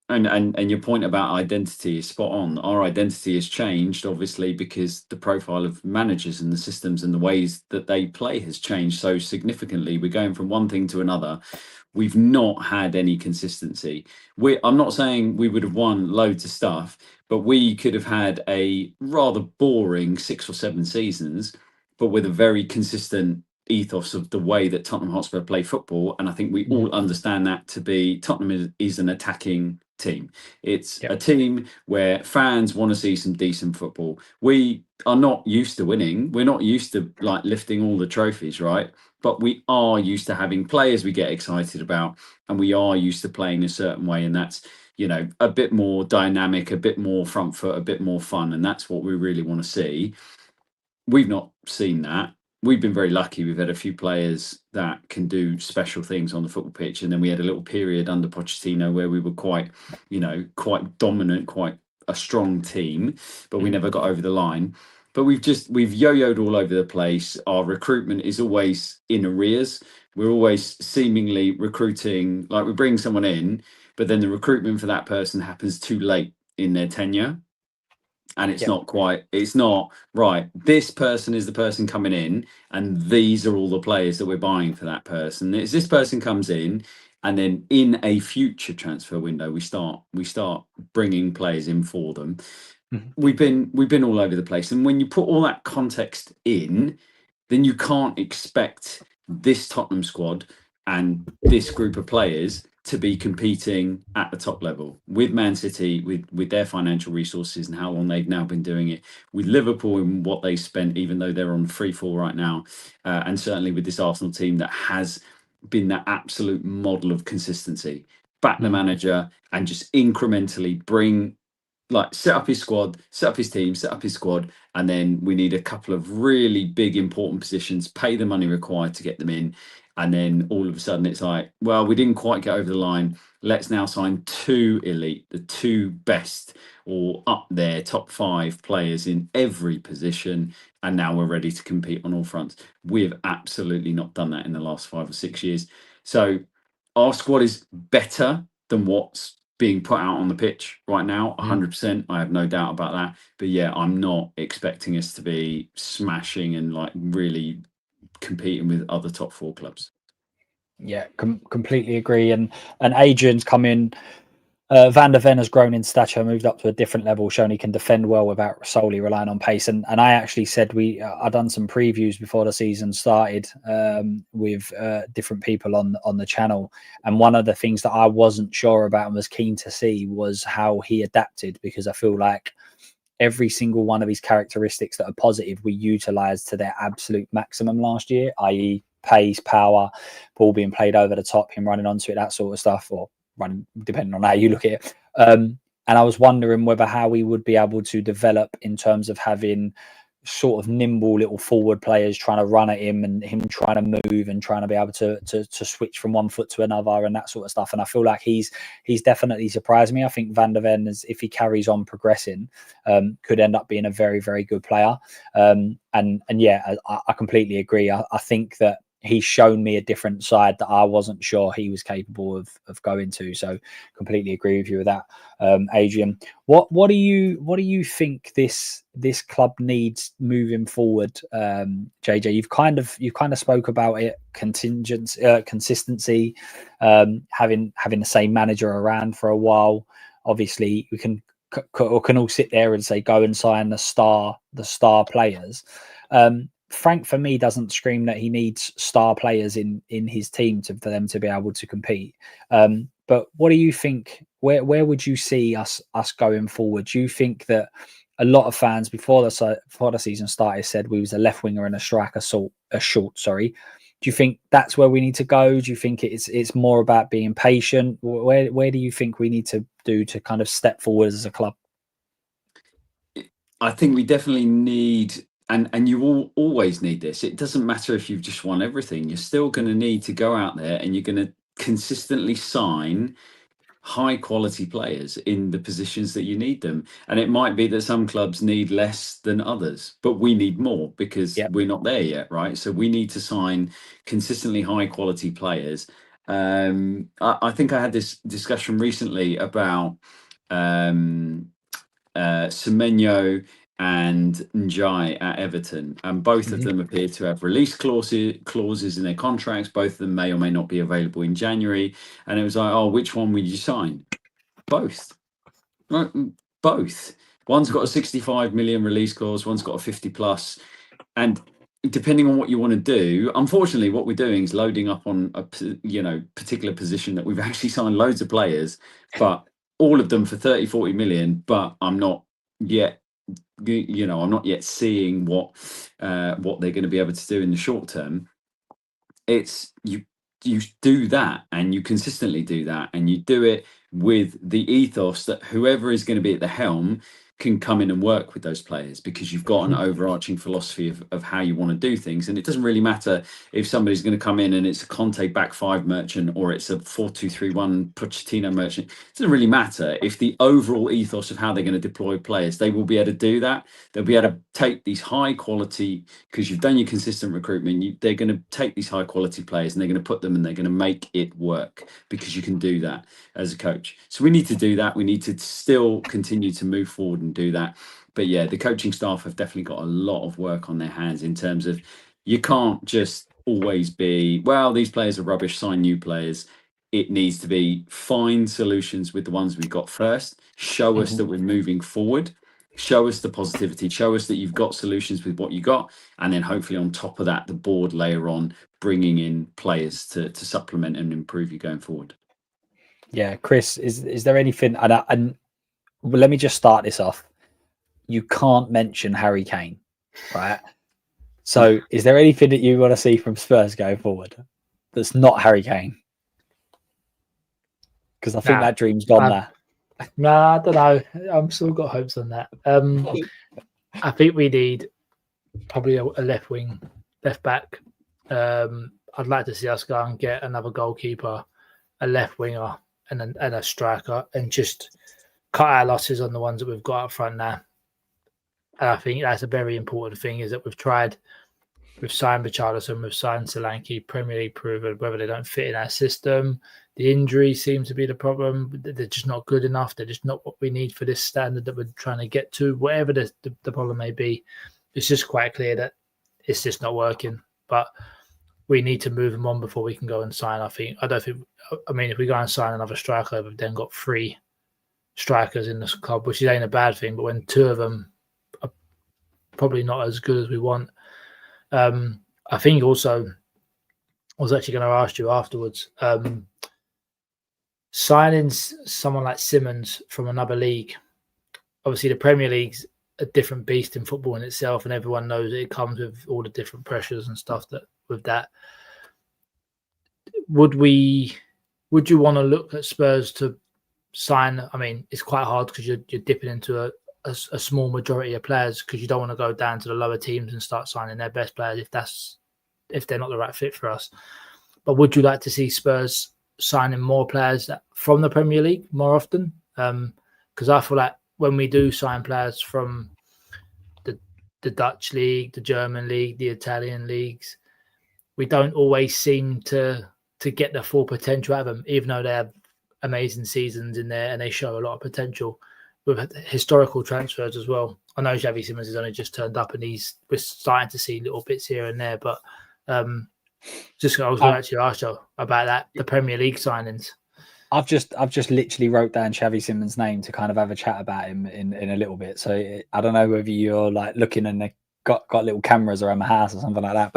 And your point about identity is spot on. Our identity has changed, obviously, because the profile of managers and the systems and the ways that they play has changed so significantly. We're going from one thing to another. We've not had any consistency. I'm not saying we would have won loads of stuff, but we could have had a rather boring 6 or 7 seasons, but with a very consistent ethos of the way that Tottenham Hotspur play football. And I think we all understand that to be Tottenham is an attacking team. It's a team where fans want to see some decent football. We are not used to winning. We're not used to like lifting all the trophies, right? But we are used to having players we get excited about, and we are used to playing a certain way, and that's, you know, a bit more dynamic, a bit more front foot, a bit more fun, and that's what we really want to see. We've not seen that. We've been very lucky. We've had a few players that can do special things on the football pitch, and then we had a little period under Pochettino where we were quite dominant, quite a strong team, but we never got over the line. But we've yo-yoed all over the place. Our recruitment is always in arrears. We're always seemingly recruiting, like we bring someone in, but then the recruitment for that person happens too late in their tenure. And it's not right. This person is the person coming in, and these are all the players that we're buying for that person. It's this person comes in, and then in a future transfer window, we start bringing players in for them. We've been all over the place, and when you put all that context in, then you can't expect this Tottenham squad and this group of players to be competing at the top level with Man City, with their financial resources and how long they've now been doing it, with Liverpool and what they spent, even though they're on free fall right now, and certainly with this Arsenal team that has been that absolute model of consistency. Back the manager and just incrementally set up his squad, set up his team, set up his squad, and then we need a couple of really big important positions, pay the money required to get them in. And then all of a sudden it's like, well, we didn't quite get over the line. Let's now sign 2 elite, the 2 best or up there top 5 players in every position. And now we're ready to compete on all fronts. We've absolutely not done that in the last 5 or 6 years. So our squad is better than what's being put out on the pitch right now, 100%. I have no doubt about that. But yeah, I'm not expecting us to be smashing and like really competing with other top 4 clubs. Yeah, completely agree. And Adrian's come in. Van der Ven has grown in stature, moved up to a different level, shown he can defend well without solely relying on pace. And I actually said I'd done some previews before the season started with different people on the channel. And one of the things that I wasn't sure about and was keen to see was how he adapted, because I feel like every single one of his characteristics that are positive we utilised to their absolute maximum last year, i.e. pace, power, ball being played over the top, him running onto it, that sort of stuff, or running, depending on how you look at it. And I was wondering whether how we would be able to develop in terms of having sort of nimble little forward players trying to run at him and him trying to move and trying to be able to switch from one foot to another and that sort of stuff. And I feel like he's definitely surprised me. I think Van der Ven, if he carries on progressing, could end up being a very, very good player. And yeah, I completely agree. I think that he's shown me a different side that I wasn't sure he was capable of going to. So completely agree with you with that. Adrian, what do you think this club needs moving forward? JJ, you've kind of spoke about it, consistency, having the same manager around for a while. Obviously we can all sit there and say go and sign the star players. Frank, for me, doesn't scream that he needs star players in his team for them to be able to compete. But what do you think? Where would you see us going forward? Do you think that a lot of fans before the season started said we was a left winger and a striker short? Sorry. Do you think that's where we need to go? Do you think it's more about being patient? Where do you think we need to do to kind of step forward as a club? I think we definitely need. And you will always need this. It doesn't matter if you've just won everything. You're still going to need to go out there and you're going to consistently sign high quality players in the positions that you need them. And it might be that some clubs need less than others, but we need more because we're not there yet, right? So we need to sign consistently high quality players. I think I had this discussion recently about Semenyo and Njai at Everton, and both of them appear to have release clauses in their contracts. Both of them may or may not be available in January, and it was like, oh, which one would you sign? Both, right? Both. One's got a 65 million release clause, one's got a 50 plus, and depending on what you want to do, unfortunately, what we're doing is loading up on a particular position that we've actually signed loads of players, but all of them for 30-40 million. But I'm not yet seeing what they're going to be able to do in the short term. It's you do that and you consistently do that and you do it with the ethos that whoever is going to be at the helm can come in and work with those players, because you've got an overarching philosophy of how you want to do things. And it doesn't really matter if somebody's going to come in and it's a Conte back five merchant or it's a 4-2-3-1 Pochettino merchant. It doesn't really matter if the overall ethos of how they're going to deploy players, they will be able to do that. They'll be able to take these high quality, because you've done your consistent recruitment, they're going to take these high quality players and they're going to put them and they're going to make it work, because you can do that as a coach. So we need to do that. We need to still continue to move forward and do that. But yeah, the coaching staff have definitely got a lot of work on their hands in terms of, you can't just always be, well, these players are rubbish, sign new players. It needs to be find solutions with the ones we've got first, show us that we're moving forward, show us the positivity, show us that you've got solutions with what you got, and then hopefully on top of that, the board layer on bringing in players to supplement and improve you going forward. Yeah, Chris, is there anything? And well, let me just start this off. You can't mention Harry Kane, right? So, is there anything that you want to see from Spurs going forward that's not Harry Kane? Because I think that dream's gone there. Nah, I don't know. I'm still got hopes on that. I think we need probably a left wing, left back. I'd like to see us go and get another goalkeeper, a left winger, and a striker, and just cut our losses on the ones that we've got up front now. And I think that's a very important thing, is that we've signed Richarlison, we've signed Solanke, Premier League proven, whether they don't fit in our system. The injuries seem to be the problem. They're just not good enough. They're just not what we need for this standard that we're trying to get to. Whatever the problem may be, it's just quite clear that it's just not working. but we need to move them on before we can go and sign. I mean, if we go and sign another striker, we've then got 3 strikers in this club, which ain't a bad thing. But when 2 of them are probably not as good as we want, I think also I was actually going to ask you afterwards. Signing someone like Simmons from another league, obviously the Premier League's a different beast in football in itself, and everyone knows it comes with all the different pressures and stuff that with that. Would you want to look at Spurs to sign? I mean, it's quite hard because you're dipping into a small majority of players, because you don't want to go down to the lower teams and start signing their best players if they're not the right fit for us. But would you like to see Spurs signing more players from the Premier League more often? Because I feel like when we do sign players from the Dutch league, the German league, the Italian leagues, we don't always seem to get the full potential out of them, even though they have amazing seasons in there and they show a lot of potential with historical transfers as well. I know Xavi Simons has only just turned up and we're starting to see little bits here and there, but I was going to actually ask you about that, the Premier League signings. I've just literally wrote down Xavi Simons' name to kind of have a chat about him in a little bit. So I don't know whether you're like looking and they got little cameras around my house or something like that.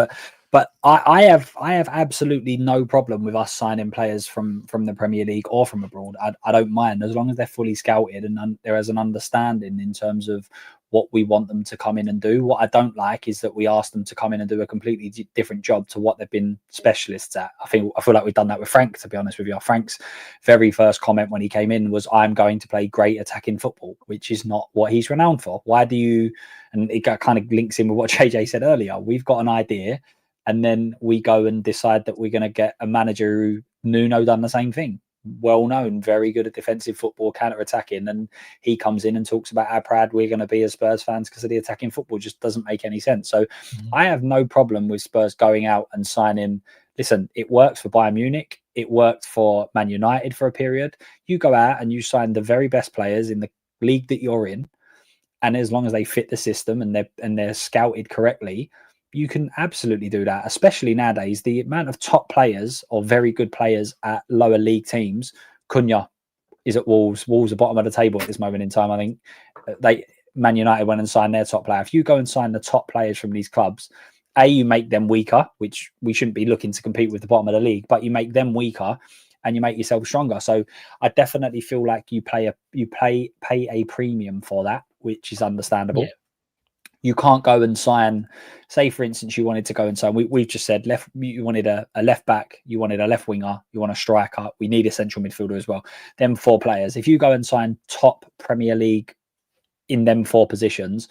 But I have absolutely no problem with us signing players from the Premier League or from abroad. I don't mind, as long as they're fully scouted and there is an understanding in terms of what we want them to come in and do. What I don't like is that we ask them to come in and do a completely different job to what they've been specialists at. I feel like we've done that with Frank, to be honest with you. Frank's very first comment when he came in was, "I'm going to play great attacking football," which is not what he's renowned for. Why do you? And it kind of links in with what JJ said earlier. We've got an idea, and then we go and decide that we're going to get a manager who Nuno done the same thing. Well known, very good at defensive football, counter-attacking, and he comes in and talks about how proud we're going to be as Spurs fans because of the attacking football. Just doesn't make any sense. So I have no problem with Spurs going out and signing. Listen, it works for Bayern Munich. It worked for Man United for a period. You go out and you sign the very best players in the league that you're in, and as long as they fit the system and they're scouted correctly, you can absolutely do that, especially nowadays. The amount of top players or very good players at lower league teams. Cunha is at Wolves. Wolves are bottom of the table at this moment in time. I think Man United went and signed their top player. If you go and sign the top players from these clubs, you make them weaker, which we shouldn't be looking to compete with the bottom of the league, but you make them weaker and you make yourself stronger. So I definitely feel like you pay a premium for that, which is understandable. Yeah. You can't go and sign, say, for instance, you wanted to go and sign, we've just said you wanted a left back, you wanted a left winger, you want a striker, we need a central midfielder as well. Them 4 players. If you go and sign top Premier League in them 4 positions,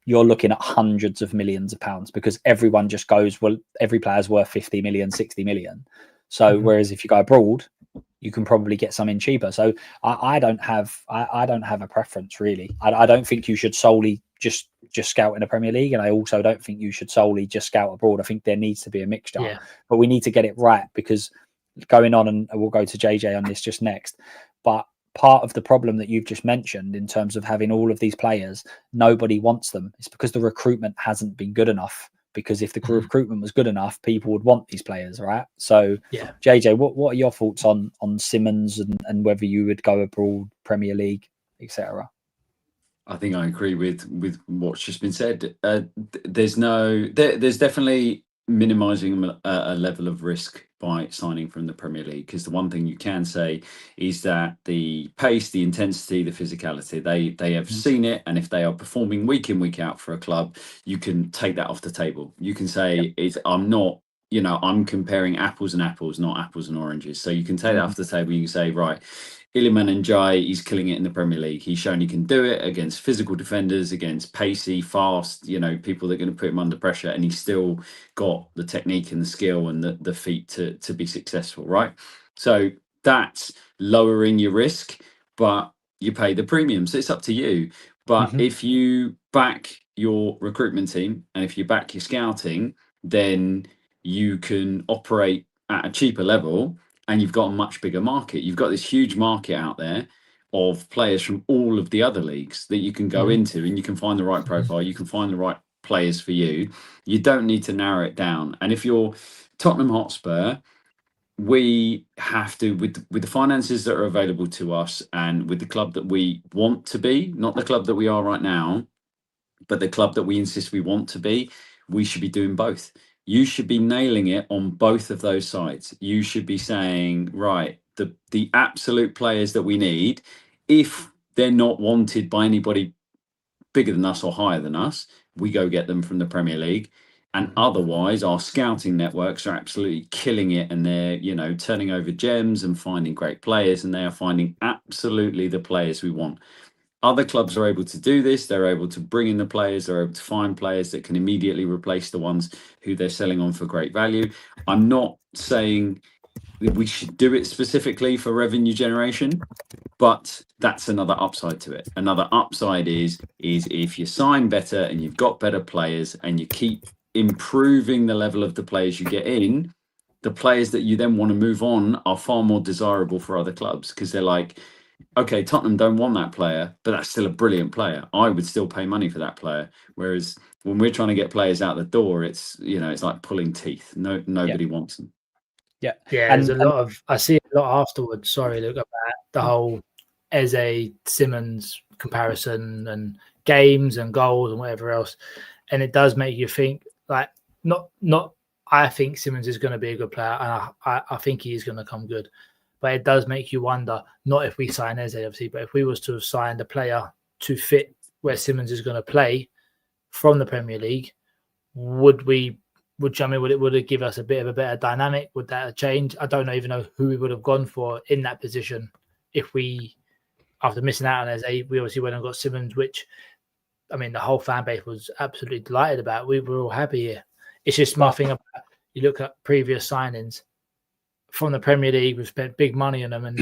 you're looking at hundreds of millions of pounds, because everyone just goes, well, every player's worth 50 million, 60 million. So whereas if you go abroad, you can probably get something cheaper. So I don't have a preference, really. I don't think you should solely just scout in the Premier League, and I also don't think you should solely just scout abroad. I think there needs to be a mixture, but we need to get it right, because going on, and we'll go to JJ on this just next, but part of the problem that you've just mentioned in terms of having all of these players, nobody wants them. It's because the recruitment hasn't been good enough. Because if the recruitment was good enough, people would want these players, right? So, JJ, what are your thoughts on Simmons and whether you would go abroad, Premier League, etc.? I think I agree with what's just been said. There's definitely minimising a level of risk by signing from the Premier League, because the one thing you can say is that the pace, the intensity, the physicality, they have seen it, and if they are performing week in, week out for a club, you can take that off the table. You can say I'm comparing apples and apples, not apples and oranges. So you can take that off the table. You can say, right, Iliman Ndiaye, he's killing it in the Premier League. He's shown he can do it against physical defenders, against pacey, fast, people that are going to put him under pressure, and he's still got the technique and the skill and the feet to be successful, right? So that's lowering your risk, but you pay the premium. So it's up to you. But if you back your recruitment team and if you back your scouting, then you can operate at a cheaper level, and you've got a much bigger market. You've got this huge market out there of players from all of the other leagues that you can go into, and you can find the right profile, you can find the right players for you. You don't need to narrow it down. And if you're Tottenham Hotspur, we have to, with the finances that are available to us and with the club that we want to be, not the club that we are right now, but the club that we insist we want to be, we should be doing both. You should be nailing it on both of those sides. You should be saying, right, the absolute players that we need, if they're not wanted by anybody bigger than us or higher than us, we go get them from the Premier League. And otherwise, our scouting networks are absolutely killing it, and they're, you know, turning over gems and finding great players, and they are finding absolutely the players we want. Other clubs are able to do this. They're able to bring in the players. They're able to find players that can immediately replace the ones who they're selling on for great value. I'm not saying that we should do it specifically for revenue generation, but that's another upside to it. Another upside is if you sign better and you've got better players and you keep improving the level of the players you get in, the players that you then want to move on are far more desirable for other clubs, because they're like, okay, Tottenham don't want that player, but that's still a brilliant player. I would still pay money for that player. Whereas when we're trying to get players out the door, it's, you know, it's like pulling teeth. Nobody wants them. Yeah. There's a lot of, I see a lot afterwards, sorry, look about the whole Eze Simmons comparison and games and goals and whatever else. And it does make you think, like, not I think Simmons is going to be a good player, and I think he is going to come good. But it does make you wonder, not if we sign Eze, obviously, but if we was to have signed a player to fit where Simmons is going to play from the Premier League, would it give us a bit of a better dynamic? Would that have changed? I don't even know who we would have gone for in that position if we, after missing out on Eze, we obviously went and got Simmons, which, I mean, the whole fan base was absolutely delighted about. We were all happy here. It's just my thing about, you look at previous signings from the Premier League, we've spent big money on them and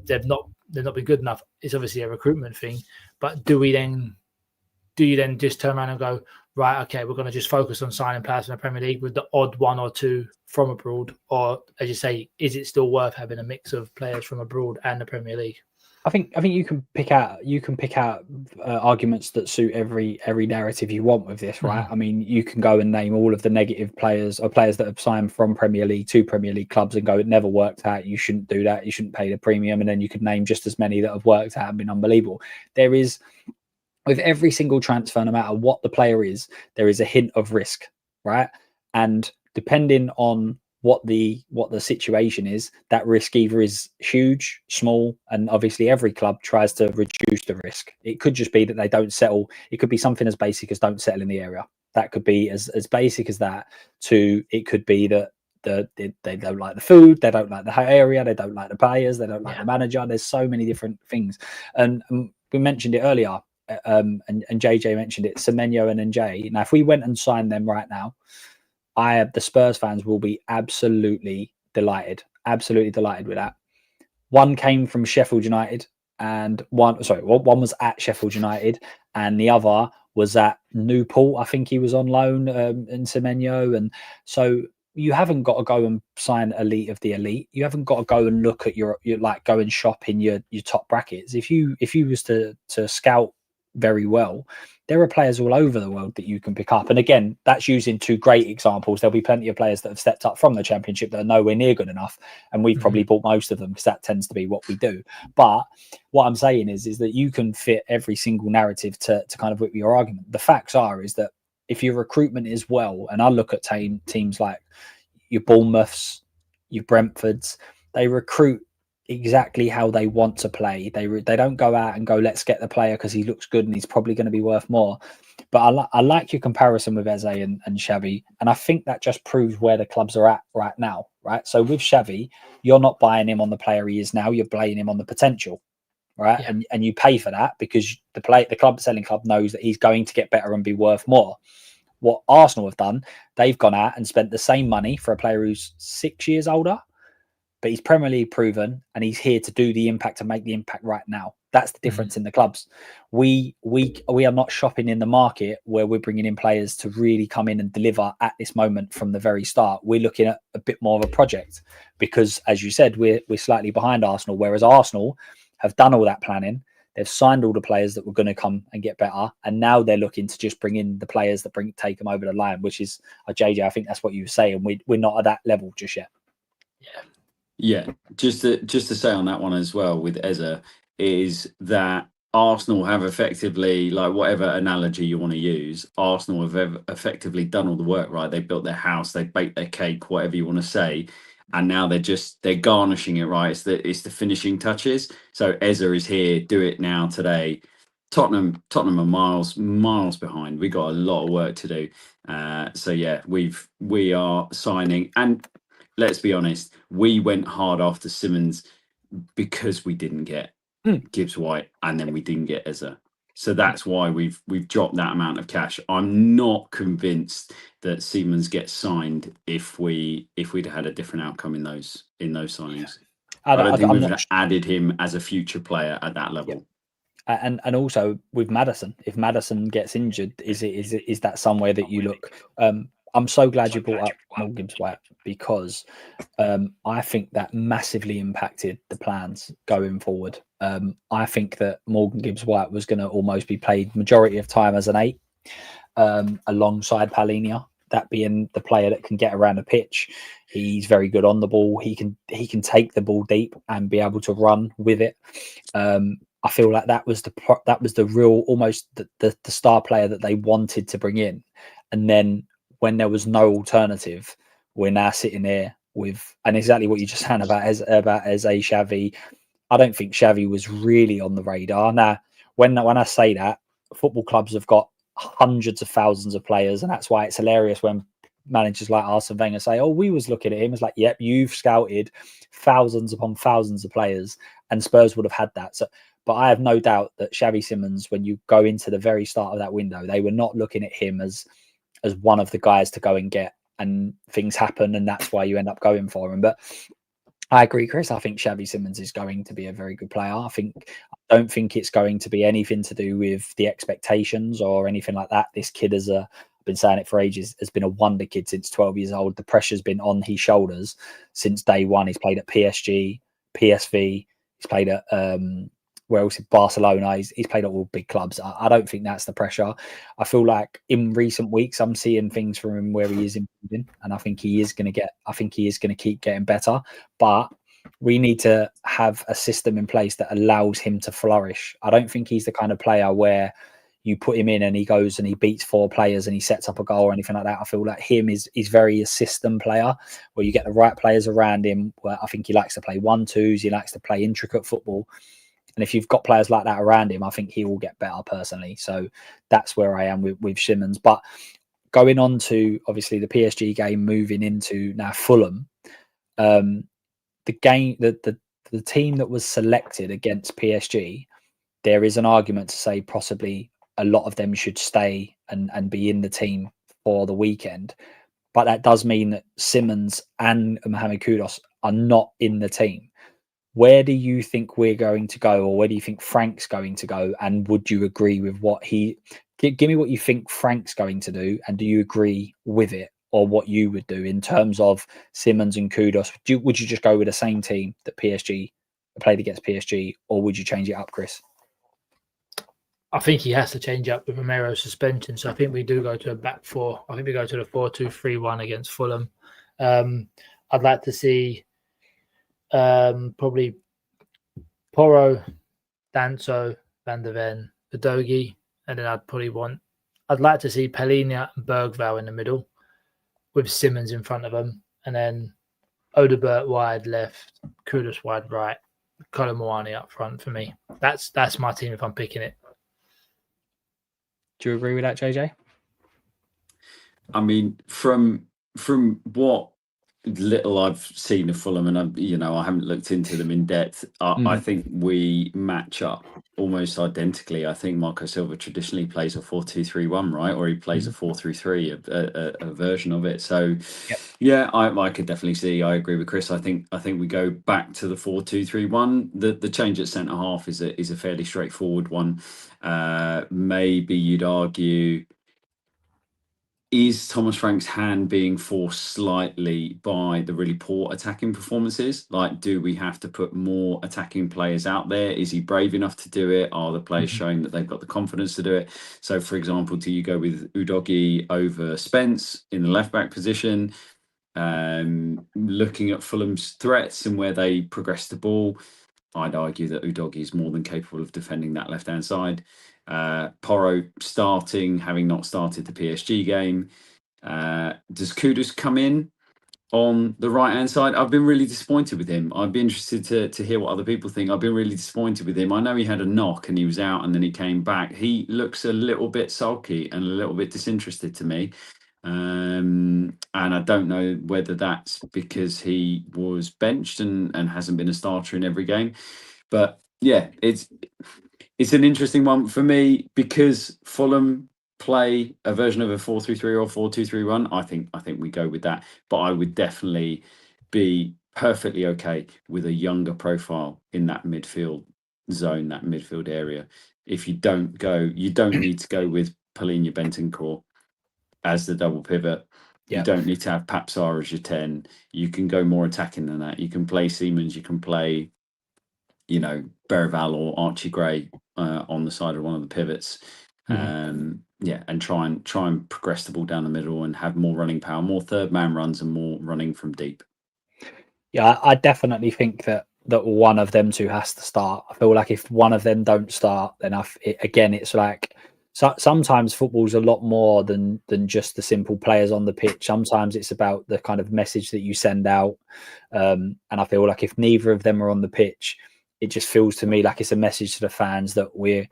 they've not been good enough. It's obviously a recruitment thing, but do you then just turn around and go, right, okay, we're going to just focus on signing players from the Premier League with the odd one or two from abroad? Or, as you say, is it still worth having a mix of players from abroad and the Premier League? I think you can pick out arguments that suit every narrative you want with this, right? I mean, you can go and name all of the negative players or players that have signed from Premier League to Premier League clubs and go, it never worked out, you shouldn't do that, you shouldn't pay the premium, and then you could name just as many that have worked out and been unbelievable. There is, with every single transfer, no matter what the player is, there is a hint of risk, right? And depending on what the situation is, that risk either is huge, small, and obviously every club tries to reduce the risk. It could just be that they don't settle. It could be something as basic as don't settle in the area. That could be as basic as that, to it could be that they don't like the food, they don't like the area, they don't like the players, they don't like the manager. There's so many different things. And we mentioned it earlier, and JJ mentioned it, Semenyo and NJ. Now, if we went and signed them right now, the Spurs fans will be absolutely delighted with that. One came from Sheffield United, and one was at Sheffield United, and the other was at Newport. I think he was on loan in Semenyo. And so you haven't got to go and sign elite of the elite. You haven't got to go and look at your like go and shop in your top brackets. If you was to scout very well, there are players all over the world that you can pick up. And again, that's using two great examples. There'll be plenty of players that have stepped up from the Championship that are nowhere near good enough, and we've probably bought most of them because that tends to be what we do. But what I'm saying is that you can fit every single narrative to kind of whip your argument. The facts is that if your recruitment is well, and I look at teams like your Bournemouths, your Brentfords, they recruit exactly how they want to play. They don't go out and go, let's get the player because he looks good and he's probably going to be worth more. But I like your comparison with Eze and Xavi, and I think that just proves where the clubs are at right now, right? So with Xavi, you're not buying him on the player he is now, you're buying him on the potential, right? Yeah. And you pay for that because the selling club knows that he's going to get better and be worth more. What Arsenal have done, they've gone out and spent the same money for a player who's 6 years older, but he's Premier League proven and he's here to do the impact, to make the impact right now. That's the difference in the clubs. We are not shopping in the market where we're bringing in players to really come in and deliver at this moment from the very start. We're looking at a bit more of a project because, as you said, we're slightly behind Arsenal, whereas Arsenal have done all that planning. They've signed all the players that were going to come and get better, and now they're looking to just bring in the players that take them over the line, which is JJ. I think that's what you were saying. We're not at that level just yet. Yeah. Just to say on that one as well with Eze is that Arsenal have effectively, like whatever analogy you want to use, Arsenal have effectively done all the work, right? They built their house, they baked their cake, whatever you want to say, and now they're garnishing it, right? It's the finishing touches. So Eze is here, do it now today. Tottenham are miles behind. We got a lot of work to do. So yeah, we are signing, and let's be honest, we went hard after Simmons because we didn't get Gibbs White, and then we didn't get Eze. So that's why we've dropped that amount of cash. I'm not convinced that Siemens gets signed if we'd had a different outcome in those signings. I don't think we would have added him as a future player at that level. And also with Maddison, if Maddison gets injured, is that somewhere that you look? I'm so glad you brought up Morgan Gibbs White, because I think that massively impacted the plans going forward. I think that Morgan Gibbs White was going to almost be played majority of time as an 8, alongside Palhinha. That being the player that can get around the pitch. He's very good on the ball. He can take the ball deep and be able to run with it. I feel like that was the real, almost the star player that they wanted to bring in. And then when there was no alternative, we're now sitting there with, and exactly what you just said about Eze Xavi. I don't think Xavi was really on the radar. Now, when I say that, football clubs have got hundreds of thousands of players, and that's why it's hilarious when managers like Arsene Wenger say, "Oh, we was looking at him." It's like, "Yep, you've scouted thousands upon thousands of players, and Spurs would have had that." So, but I have no doubt that Xavi Simons, when you go into the very start of that window, they were not looking at him as one of the guys to go and get, and things happen, and that's why you end up going for him. But I agree, Chris. I think Xavi Simons is going to be a very good player. I don't think it's going to be anything to do with the expectations or anything like that. This kid I've been saying it for ages, has been a wonder kid since 12 years old. The pressure's been on his shoulders since day one. He's played at PSG, PSV. He's played at where else? Barcelona. He's played at all big clubs. I don't think that's the pressure. I feel like in recent weeks, I'm seeing things from him where he is improving, and I think he is going to keep getting better. But we need to have a system in place that allows him to flourish. I don't think he's the kind of player where you put him in and he goes and he beats 4 players and he sets up a goal or anything like that. I feel like he's very a system player where you get the right players around him. Where I think he likes to play 1-2s. He likes to play intricate football. And if you've got players like that around him, I think he will get better personally. So that's where I am with Simmons. But going on to obviously the PSG game, moving into now Fulham, the game, the team that was selected against PSG, there is an argument to say possibly a lot of them should stay and be in the team for the weekend. But that does mean that Simmons and Mohamed Kudus are not in the team. Where do you think we're going to go, or where do you think Frank's going to go? And would you agree with what give me what you think Frank's going to do, and do you agree with it, or what you would do in terms of Simmons and Kudus? Would you just go with the same team that PSG played against PSG, or would you change it up, Chris? I think he has to change up with Romero's suspension. So I think we do go to a back 4. I think we go to the 4-2-3-1 against Fulham. I'd like to see probably Porro, Danso, Van der Ven, Udogie, and then I'd like to see Palhinha and Bergvall in the middle with Simmons in front of them, and then Odebert wide left, Kudus wide right, Kolo Muani up front for me. That's my team if I'm picking it. Do you agree with that, JJ? I mean, from what little I've seen of Fulham, and I haven't looked into them in depth, I think we match up almost identically. I think Marco Silva traditionally plays a 4-2-3-1, right? Or he plays a 4-3-3, a version of it. So yep. Yeah, I could definitely see. I agree with Chris. I think we go back to the 4-2-3-1. The change at centre half is a fairly straightforward one. Maybe you'd argue is Thomas Frank's hand being forced slightly by the really poor attacking performances? Like, do we have to put more attacking players out there? Is he brave enough to do it? Are the players showing that they've got the confidence to do it? So, for example, do you go with Udogie over Spence in the left-back position? Looking at Fulham's threats and where they progress the ball, I'd argue that Udogie is more than capable of defending that left-hand side. Porro starting, having not started the PSG game. Does Kudus come in on the right-hand side? I've been really disappointed with him. I'd be interested to hear what other people think. I've been really disappointed with him. I know he had a knock and he was out and then he came back. He looks a little bit sulky and a little bit disinterested to me. And I don't know whether that's because he was benched and hasn't been a starter in every game. But yeah, it's an interesting one for me because Fulham play a version of a 4-3-3 or 4-2-3-1. I think we go with that. But I would definitely be perfectly okay with a younger profile in that midfield zone, that midfield area. If you don't need to go with Palhinha Bentancur as the double pivot. You don't need to have Papsar as your 10. You can go more attacking than that. You can play Siemens. You can play, Berival or Archie Gray on the side of one of the pivots. And try and progress the ball down the middle and have more running power, more third man runs and more running from deep. Yeah, I definitely think that one of them two has to start. I feel like if one of them don't start, then it's like, so sometimes football's a lot more than just the simple players on the pitch. Sometimes it's about the kind of message that you send out. And I feel like if neither of them are on the pitch, it just feels to me like it's a message to the fans that we're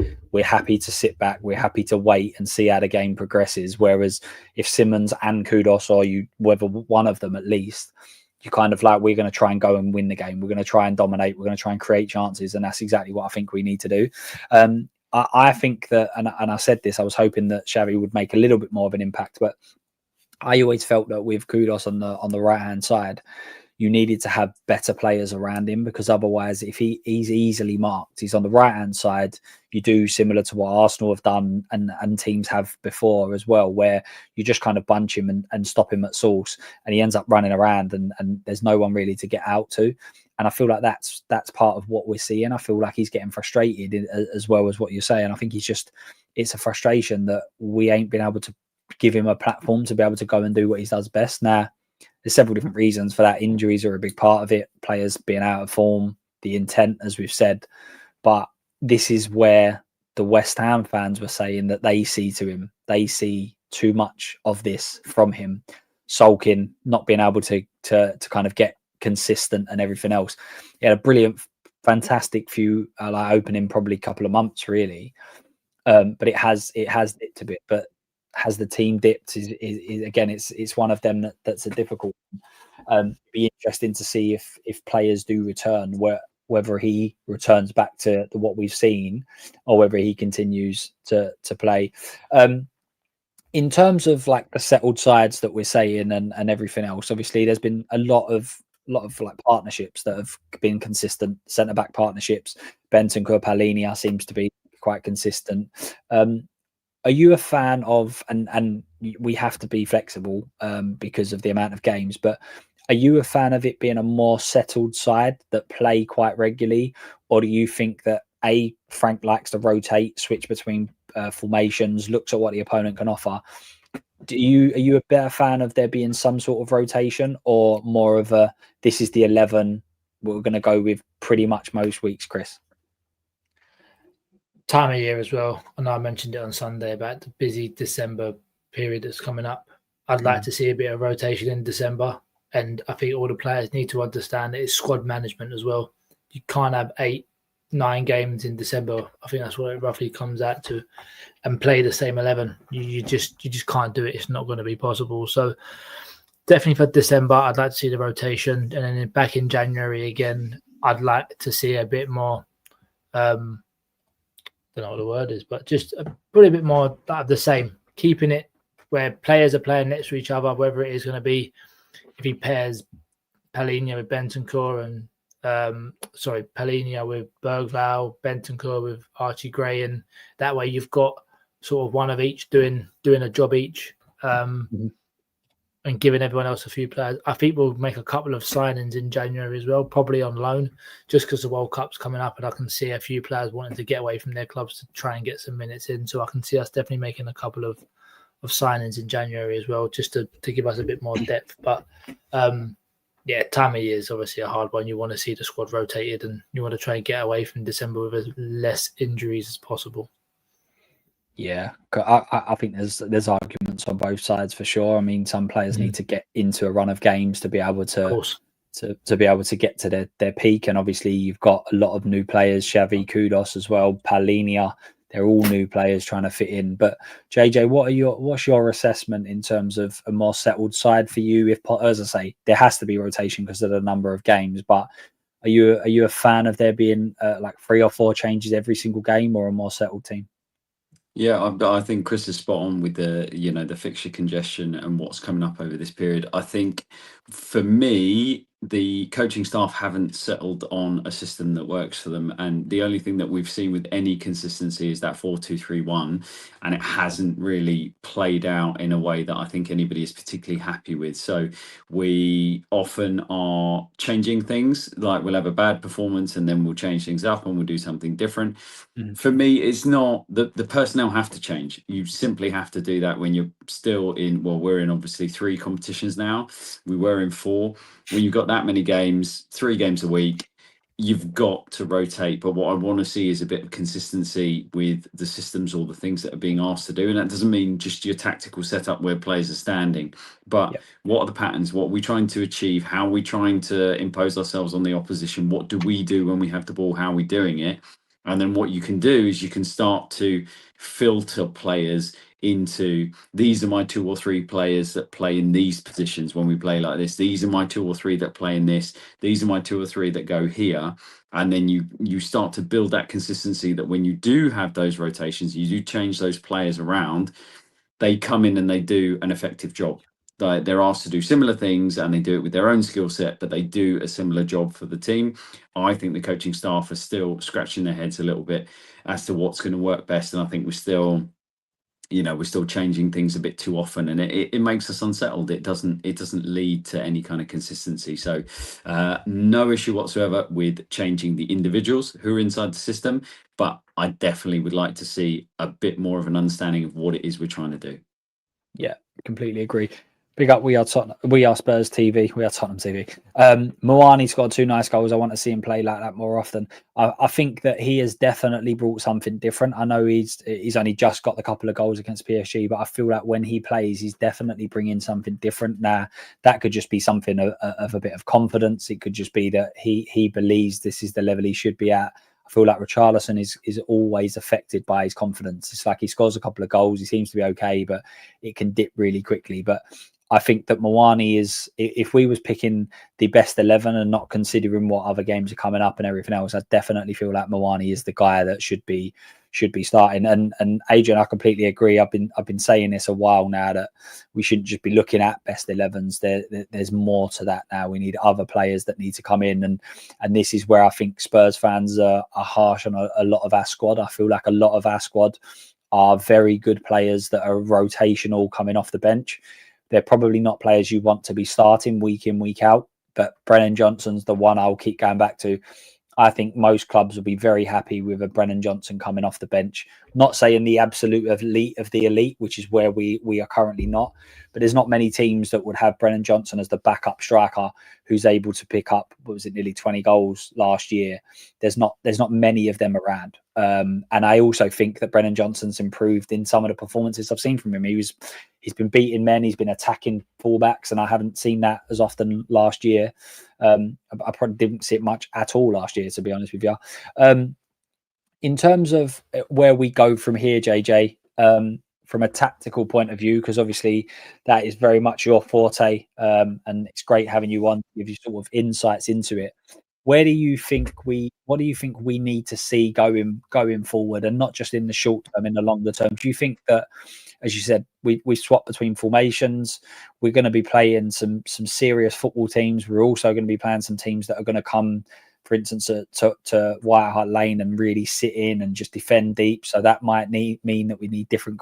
happy to sit back, we're happy to wait and see how the game progresses. Whereas if Simmons and Kudus, or whether one of them at least, you kind of like, we're going to try and go and win the game. We're going to try and dominate. We're going to try and create chances. And that's exactly what I think we need to do. I think that, and I said this, I was hoping that Xavi would make a little bit more of an impact, but I always felt that with Kudus on the right-hand side, you needed to have better players around him, because otherwise, if he's easily marked, he's on the right-hand side, you do similar to what Arsenal have done and teams have before as well, where you just kind of bunch him and stop him at source, and he ends up running around and there's no one really to get out to. And I feel like that's part of what we're seeing. I feel like he's getting frustrated as well as what you're saying. I think it's a frustration that we ain't been able to give him a platform to be able to go and do what he does best. Now, there's several different reasons for that. Injuries are a big part of it. Players being out of form, the intent, as we've said. But this is where the West Ham fans were saying that they see too much of this from him, sulking, not being able to kind of get consistent and everything else. He had a brilliant, fantastic few opening probably couple of months really, but it has dipped a bit. But has the team dipped? Is again, it's one of them that's a difficult. Be interesting to see if players do return, whether he returns back to what we've seen, or whether he continues to play. In terms of like the settled sides that we're saying and everything else, obviously there's been a lot of like partnerships that have been consistent. Centre back partnerships, Bentancur, Palhinha seems to be quite consistent. Are you a fan of, and we have to be flexible because of the amount of games, but are you a fan of it being a more settled side that play quite regularly? Or do you think that Frank likes to rotate, switch between formations, looks at what the opponent can offer? Are you a better fan of there being some sort of rotation, or more of a, this is the 11 we're going to go with pretty much most weeks, Chris? Time of year as well. I know I mentioned it on Sunday about the busy December period that's coming up. I'd like to see a bit of rotation in December, and I think all the players need to understand that it's squad management as well. You can't have 8-9 games in December. I think that's what it roughly comes out to, and play the same 11. You just can't do it. It's not going to be possible. So definitely for December, I'd like to see the rotation, and then back in January again, I'd like to see a bit more. Don't know what the word is, but just put a bit more of the same, keeping it where players are playing next to each other, whether it is going to be if he pairs Palhinha with Bentancur and Palhinha with Bergvall, Bentancur with Archie Gray, and that way you've got sort of one of each doing a job each. and giving everyone else a few players. I think we'll make a couple of signings in January as well, probably on loan, just because the World Cup's coming up and I can see a few players wanting to get away from their clubs to try and get some minutes in. So I can see us definitely making a couple of signings in January as well, just to give us a bit more depth. But time of year is obviously a hard one. You want to see the squad rotated and you want to try and get away from December with as less injuries as possible. Yeah, I think there's arguments on both sides for sure. I mean, some players need to get into a run of games to be able to be able to get to their peak. And obviously, you've got a lot of new players, Xavi, Kudos as well, Palinia. They're all new players trying to fit in. But JJ, what's your assessment in terms of a more settled side for you? If, as I say, there has to be rotation because of the number of games, but are you a fan of there being like 3 or 4 changes every single game, or a more settled team? Yeah, I think Chris is spot on with the fixture congestion and what's coming up over this period. I think for me, the coaching staff haven't settled on a system that works for them, and the only thing that we've seen with any consistency is that 4-2-3-1, and it hasn't really played out in a way that I think anybody is particularly happy with. So we often are changing things, like we'll have a bad performance and then we'll change things up and we'll do something different. For me, it's not the personnel have to change. You simply have to do that when you're still in, well, we're in obviously 3 competitions now. We were in 4. When you've got that many games, 3 games a week, you've got to rotate. But what I want to see is a bit of consistency with the systems or the things that are being asked to do. And that doesn't mean just your tactical setup where players are standing, but what are the patterns? What are we trying to achieve? How are we trying to impose ourselves on the opposition? What do we do when we have the ball? How are we doing it? And then what you can do is you can start to filter players into, these are my 2 or 3 players that play in these positions when we play like this. These are my 2 or 3 that play in this. These are my 2 or 3 that go here. And then you start to build that consistency that when you do have those rotations, you do change those players around, they come in and they do an effective job. They're asked to do similar things and they do it with their own skill set, but they do a similar job for the team. I think the coaching staff are still scratching their heads a little bit as to what's going to work best. And I think we're still changing things a bit too often, and it makes us unsettled. It doesn't lead to any kind of consistency. So no issue whatsoever with changing the individuals who are inside the system, but I definitely would like to see a bit more of an understanding of what it is we're trying to do. Yeah, completely agree. Big up, we are Spurs TV. We are Tottenham TV. Moani scored 2 nice goals. I want to see him play like that more often. I think that he has definitely brought something different. I know he's only just got the couple of goals against PSG, but I feel like when he plays, he's definitely bringing something different. Now, that could just be something of a bit of confidence. It could just be that he believes this is the level he should be at. I feel like Richarlison is always affected by his confidence. It's like he scores a couple of goals, he seems to be okay, but it can dip really quickly. But I think that Moani is, if we was picking the best 11 and not considering what other games are coming up and everything else, I definitely feel like Moani is the guy that should be starting. And Adrian, I completely agree. I've been saying this a while now, that we shouldn't just be looking at best 11s. There's more to that now. We need other players that need to come in, and this is where I think Spurs fans are harsh on a lot of our squad. I feel like a lot of our squad are very good players that are rotational coming off the bench. They're probably not players you want to be starting week in, week out, but Brennan Johnson's the one I'll keep going back to. I think most clubs will be very happy with a Brennan Johnson coming off the bench. Not saying the absolute elite of the elite, which is where we are currently not, but there's not many teams that would have Brennan Johnson as the backup striker who's able to pick up, what was it, nearly 20 goals last year. There's not many of them around. And I also think that Brennan Johnson's improved in some of the performances I've seen from him. He's been beating men, he's been attacking fullbacks, and I haven't seen that as often last year. I probably didn't see it much at all last year, to be honest with you. In terms of where we go from here, JJ, from a tactical point of view, because obviously that is very much your forte, and it's great having you on to give you sort of insights into it. What do you think we need to see going forward, and not just in the short term, in the longer term? Do you think that, as you said, we swap between formations? We're going to be playing some serious football teams. We're also going to be playing some teams that are going to come, for instance, to White Hart Lane and really sit in and just defend deep. So that might mean that we need different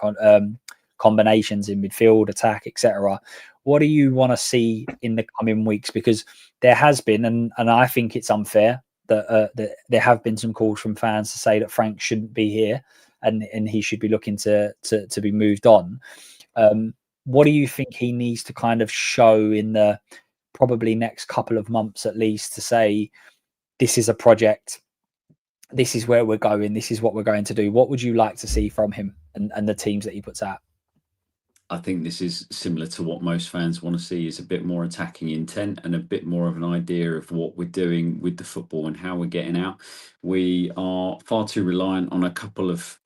combinations in midfield, attack, etc. What do you want to see in the coming weeks? Because there has been, and I think it's unfair that there have been some calls from fans to say that Frank shouldn't be here and he should be looking to be moved on. What do you think he needs to kind of show in the probably next couple of months at least to say, this is a project, this is where we're going, this is what we're going to do? What would you like to see from him and the teams that he puts out? I think this is similar to what most fans want to see, is a bit more attacking intent and a bit more of an idea of what we're doing with the football and how we're getting out. We are far too reliant on a couple of,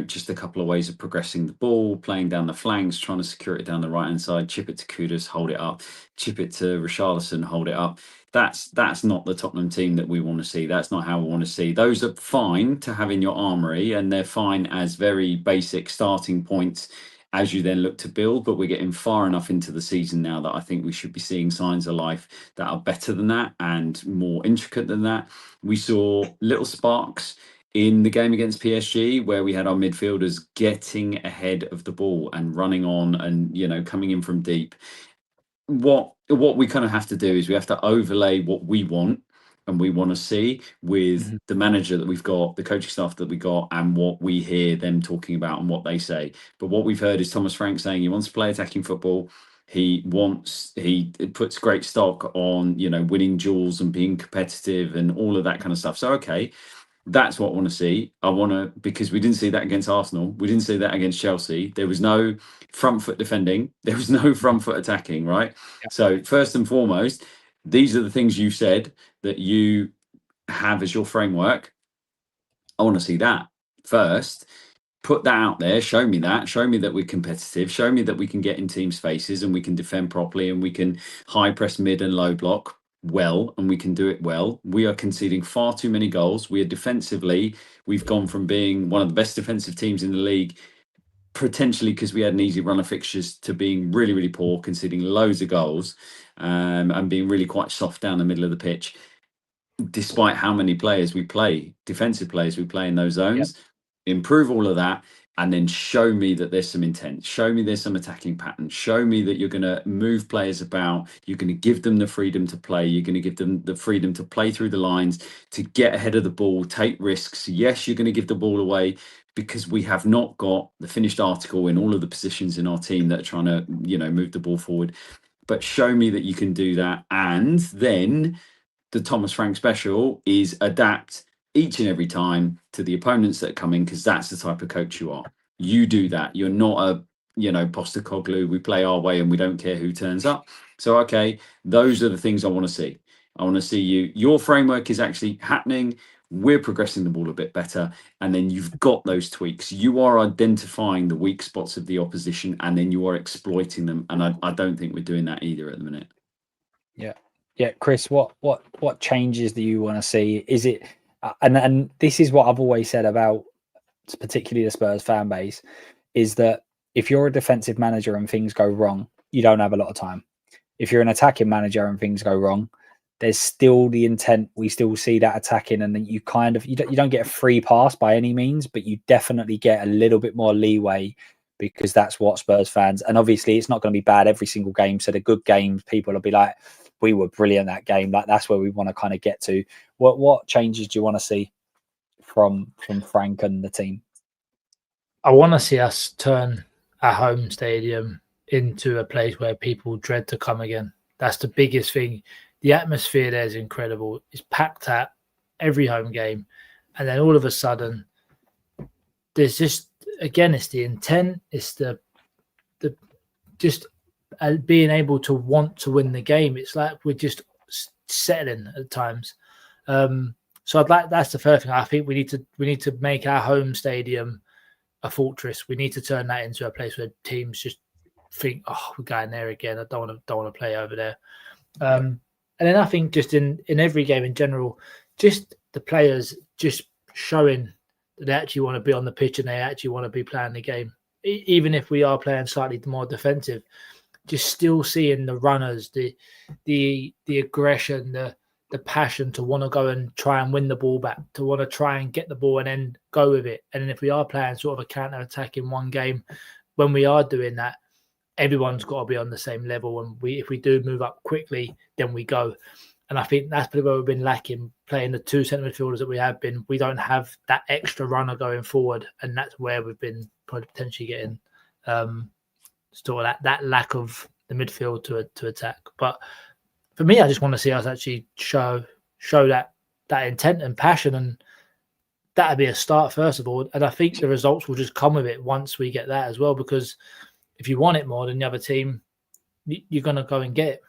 just a couple of ways of progressing the ball, playing down the flanks, trying to secure it down the right-hand side, chip it to Kudus, hold it up, chip it to Richarlison, hold it up. That's not the Tottenham team that we want to see. That's not how we want to see. Those are fine to have in your armoury, and they're fine as very basic starting points as you then look to build, but we're getting far enough into the season now that I think we should be seeing signs of life that are better than that and more intricate than that. We saw little sparks in the game against PSG where we had our midfielders getting ahead of the ball and running on and, coming in from deep. What we kind of have to do is we have to overlay what we want and we want to see with the manager that we've got, the coaching staff that we got, and what we hear them talking about and what they say. But what we've heard is Thomas Frank saying he wants to play attacking football. He puts great stock on, winning duels and being competitive and all of that kind of stuff. So, okay, that's what I want to see. Because we didn't see that against Arsenal. We didn't see that against Chelsea. There was no front foot defending. There was no front foot attacking, right? Yeah. So first and foremost, these are the things you said that you have as your framework. I want to see that first. Put that out there. Show me that. Show me that we're competitive. Show me that we can get in teams' faces and we can defend properly and we can high press mid and low block well, and we can do it well. We are conceding far too many goals. We are defensively, we've gone from being one of the best defensive teams in the league, potentially because we had an easy run of fixtures, to being really, really poor, conceding loads of goals, and being really quite soft down the middle of the pitch, despite how many players we play, defensive players we play in those zones. Yep. Improve all of that, and then show me that there's some intent. Show me there's some attacking patterns. Show me that you're going to move players about. You're going to give them the freedom to play. You're going to give them the freedom to play through the lines, to get ahead of the ball, take risks. Yes, you're going to give the ball away, because we have not got the finished article in all of the positions in our team that are trying to, move the ball forward. But show me that you can do that. And then the Thomas Frank special is adapt each and every time to the opponents that are coming, because that's the type of coach you are. You do that. You're not a, Postecoglou. We play our way and we don't care who turns up. So, okay, those are the things I want to see. I want to see your framework is actually happening. We're progressing the ball a bit better. And then you've got those tweaks. You are identifying the weak spots of the opposition, and then you are exploiting them. And I don't think we're doing that either at the minute. Yeah. Chris, what changes do you want to see? Is it, and this is what I've always said about particularly the Spurs fan base, is that if you're a defensive manager and things go wrong, you don't have a lot of time. If you're an attacking manager and things go wrong, there's still the intent. We still see that attacking, and then you don't get a free pass by any means, but you definitely get a little bit more leeway, because that's what Spurs fans, and obviously it's not going to be bad every single game. So the good games, people will be like, we were brilliant that game. Like, that's where we want to kind of get to. What changes do you want to see from Frank and the team? I want to see us turn our home stadium into a place where people dread to come again. That's the biggest thing. The atmosphere there is incredible. It's packed at every home game. And then all of a sudden, there's just, again, it's the intent. It's the just being able to want to win the game. It's like we're just settling at times. So that's the first thing. I think we need to make our home stadium a fortress. We need to turn that into a place where teams just think, oh, we're going there again. I don't want to play over there. And then I think just in every game in general, just the players just showing that they actually want to be on the pitch and they actually want to be playing the game. Even if we are playing slightly more defensive, just still seeing the runners, the aggression, the passion to want to go and try and win the ball back, to want to try and get the ball and then go with it. And then if we are playing sort of a counter-attack in one game when we are doing that, everyone's got to be on the same level. And if we do move up quickly, then we go. And I think that's probably where we've been lacking, playing the two centre midfielders that we have been. We don't have that extra runner going forward, and that's where we've been potentially getting sort of that lack of the midfield to attack. But for me, I just want to see us actually show that intent and passion, and that'd be a start first of all. And I think the results will just come with it once we get that as well, because if you want it more than the other team, you're going to go and get it.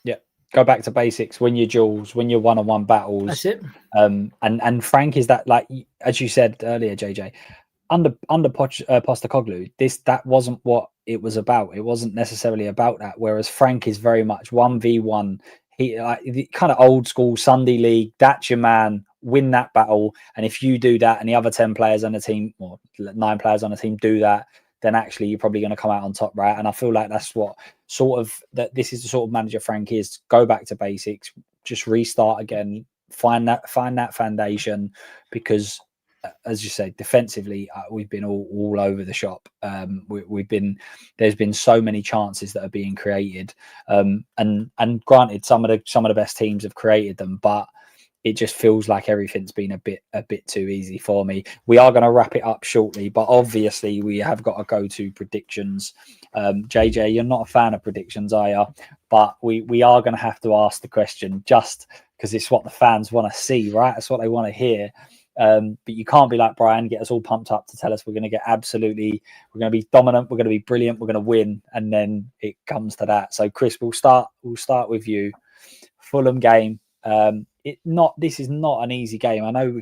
Yeah. Go back to basics, win your duels, win your one-on-one battles. That's it. And Frank is that, like, as you said earlier, JJ, under Postecoglou, that wasn't what it was about. It wasn't necessarily about that. Whereas Frank is very much 1v1. He the kind of old school Sunday league. That's your man. Win that battle. And if you do that, and the other 10 players on the team, or 9 players on the team, do that, then actually you're probably going to come out on top, right? And I feel like that's what that this is the sort of manager Frank is. Go back to basics, just restart again, find that foundation, because as you said, defensively we've been all over the shop. There's been so many chances that are being created, and granted, some of the best teams have created them, but it just feels like everything's been a bit too easy for me. We are going to wrap it up shortly, but obviously we have got to go to predictions. JJ, you're not a fan of predictions, are you? But we are going to have to ask the question, just because it's what the fans want to see, right? That's what they want to hear. But you can't be like Brian, get us all pumped up to tell us we're going to be dominant, we're going to be brilliant, we're going to win, and then it comes to that. So Chris, we'll start with you. Fulham game. This is not an easy game. I know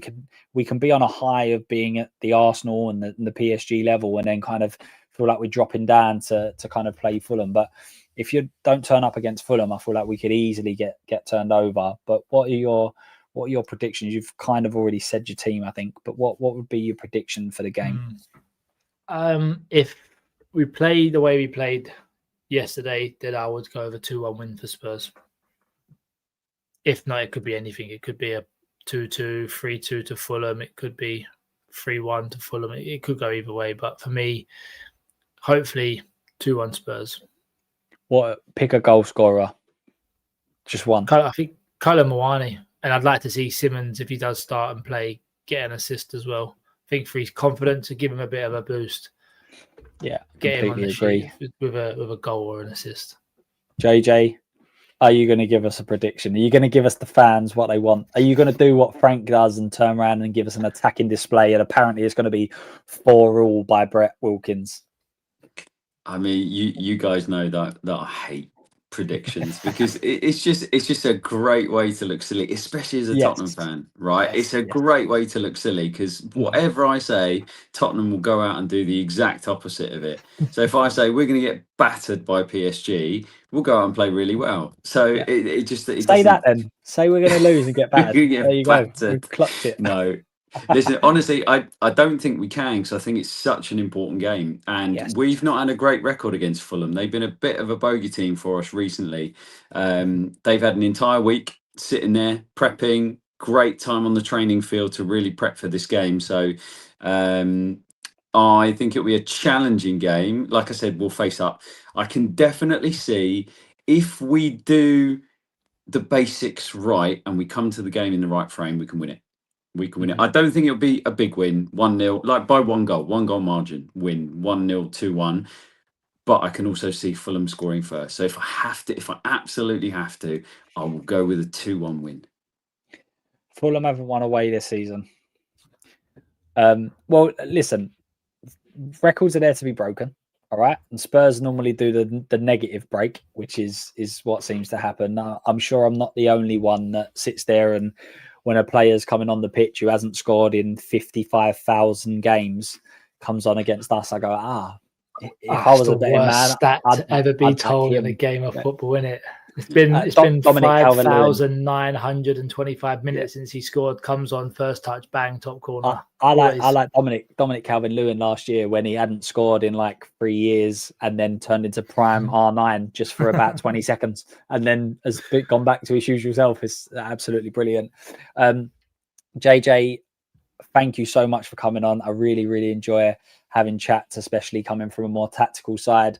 we can be on a high of being at the Arsenal and the PSG level, and then kind of feel like we're dropping down to kind of play Fulham. But if you don't turn up against Fulham, I feel like we could easily get turned over. But what are your predictions? You've kind of already said your team, I think, but what would be your prediction for the game? If we play the way we played yesterday, then I would go over 2-1 win for Spurs. If not, it could be anything. It could be a 2-2, 3-2 to Fulham. It could be 3-1 to Fulham. It could go either way. But for me, hopefully 2-1 Spurs. Pick a goal scorer? Just one. I think Kolo Muani. And I'd like to see Simmons, if he does start and play, get an assist as well. I think for his confidence, to give him a bit of a boost. Yeah, get him on the sheet with a goal or an assist. JJ, are you going to give us a prediction? Are you going to give us the fans what they want? Are you going to do what Frank does and turn around and give us an attacking display? And apparently it's going to be 4-4 by Brett Wilkins. I mean, you guys know that I hate predictions because it's just a great way to look silly, especially as a Tottenham fan, right? It's a great way to look silly because whatever I say, Tottenham will go out and do the exact opposite of it. So if I say we're going to get battered by PSG, we'll go out and play really well. So it say that then. Say we're going to lose and get battered. There you go. We've clutched it. No. Listen, honestly, I don't think we can, because I think it's such an important game. And we've not had a great record against Fulham. They've been a bit of a bogey team for us recently. They've had an entire week sitting there prepping, great time on the training field to really prep for this game. So I think it'll be a challenging game. Like I said, we'll face up. I can definitely see if we do the basics right and we come to the game in the right frame, we can win it. We can win it. I don't think it'll be a big win, 1-0, like by one goal margin, win 1-0, 2-1. But I can also see Fulham scoring first. So if I absolutely have to, I will go with a 2-1 win. Fulham haven't won away this season. Well, listen, records are there to be broken. All right. And Spurs normally do the negative break, which is what seems to happen. I'm sure I'm not the only one that sits there and when a player's coming on the pitch who hasn't scored in 55,000 games comes on against us, I go, if I was a better man, stat to ever be told in a game of football, isn't it? It's been 5,925 minutes since he scored. Comes on, first touch, bang, top corner. I like Dominic Calvert-Lewin last year when he hadn't scored in like 3 years and then turned into prime R9 just for about 20 seconds and then has gone back to his usual self. It's absolutely brilliant. JJ, thank you so much for coming on. I really enjoy having chats, especially coming from a more tactical side.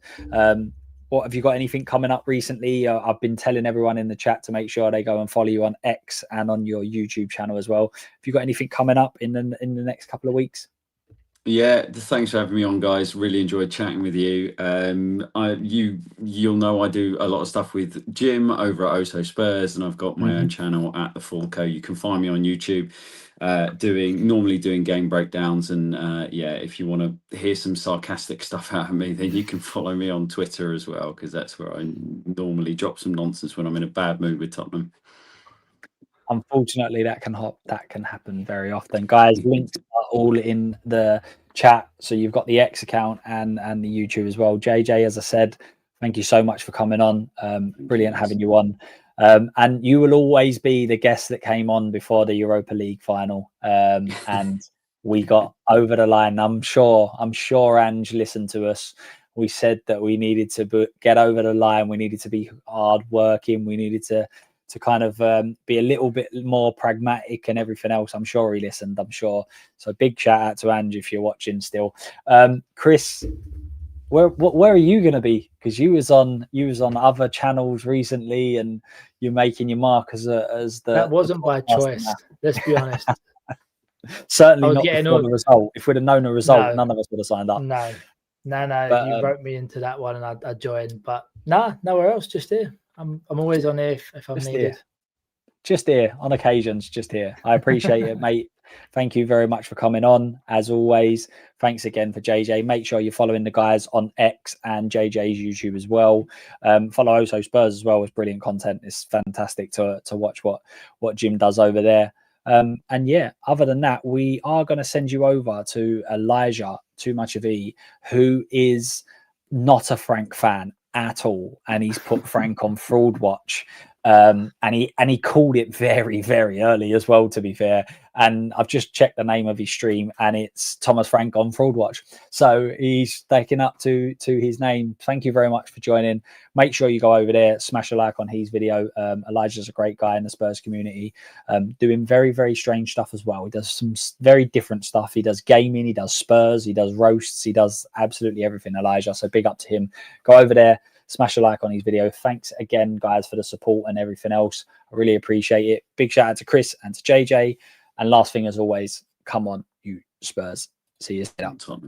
What have you got anything coming up recently? I've been telling everyone in the chat to make sure they go and follow you on X and on your YouTube channel as well. Have you got anything coming up in the next couple of weeks? Yeah, thanks for having me on, guys. Really enjoyed chatting with you. You'll know I do a lot of stuff with Jim over at Spurs, and I've got my own channel at the Full Co. You can find me on YouTube, normally doing game breakdowns, and yeah, if you want to hear some sarcastic stuff out of me, then you can follow me on Twitter as well, because that's where I normally drop some nonsense when I'm in a bad mood with Tottenham. Unfortunately, that can happen very often, guys. Links are all in the chat, so you've got the X account and the YouTube as well. JJ, as I said, thank you so much for coming on. Brilliant having you on, and you will always be the guest that came on before the Europa League final, and we got over the line. I'm sure Ange listened to us. We said that we needed to get over the line. We needed to be hard working. We needed to kind of be a little bit more pragmatic and everything else. I'm sure he listened. I'm sure. So big shout out to Ange if you're watching still. Chris, where are you going to be? Because you was on other channels recently, and you're making your mark as the. That wasn't by choice. Let's be honest. Certainly not before the result. If we'd have known the result, none of us would have signed up. No. But, you wrote me into that one, and I joined. But nowhere else. Just here. I'm always on here if I'm needed. Just here on occasions, just here. I appreciate it, mate. Thank you very much for coming on. As always, thanks again for JJ. Make sure you're following the guys on X and JJ's YouTube as well. Follow Spurs as well. It's brilliant content. It's fantastic to watch what Jim does over there. And yeah, other than that, we are going to send you over to Elijah Too Much of E, who is not a Frank fan at all, and he's put Frank on fraud watch, and he called it very early as well, to be fair. And I've just checked the name of his stream, and it's Thomas Frank on fraud watch, so he's taken up to his name. Thank you very much for joining. Make sure you go over there, smash a like on his video. Elijah's a great guy in the Spurs community, doing very strange stuff as well. He does some very different stuff. He does gaming, he does Spurs, he does roasts, he does absolutely everything, Elijah. So big up to him. Go over there, smash a like on his video. Thanks again, guys, for the support and everything else. I really appreciate it. Big shout out to Chris and to JJ. And last thing, as always, come on, you Spurs. See you later.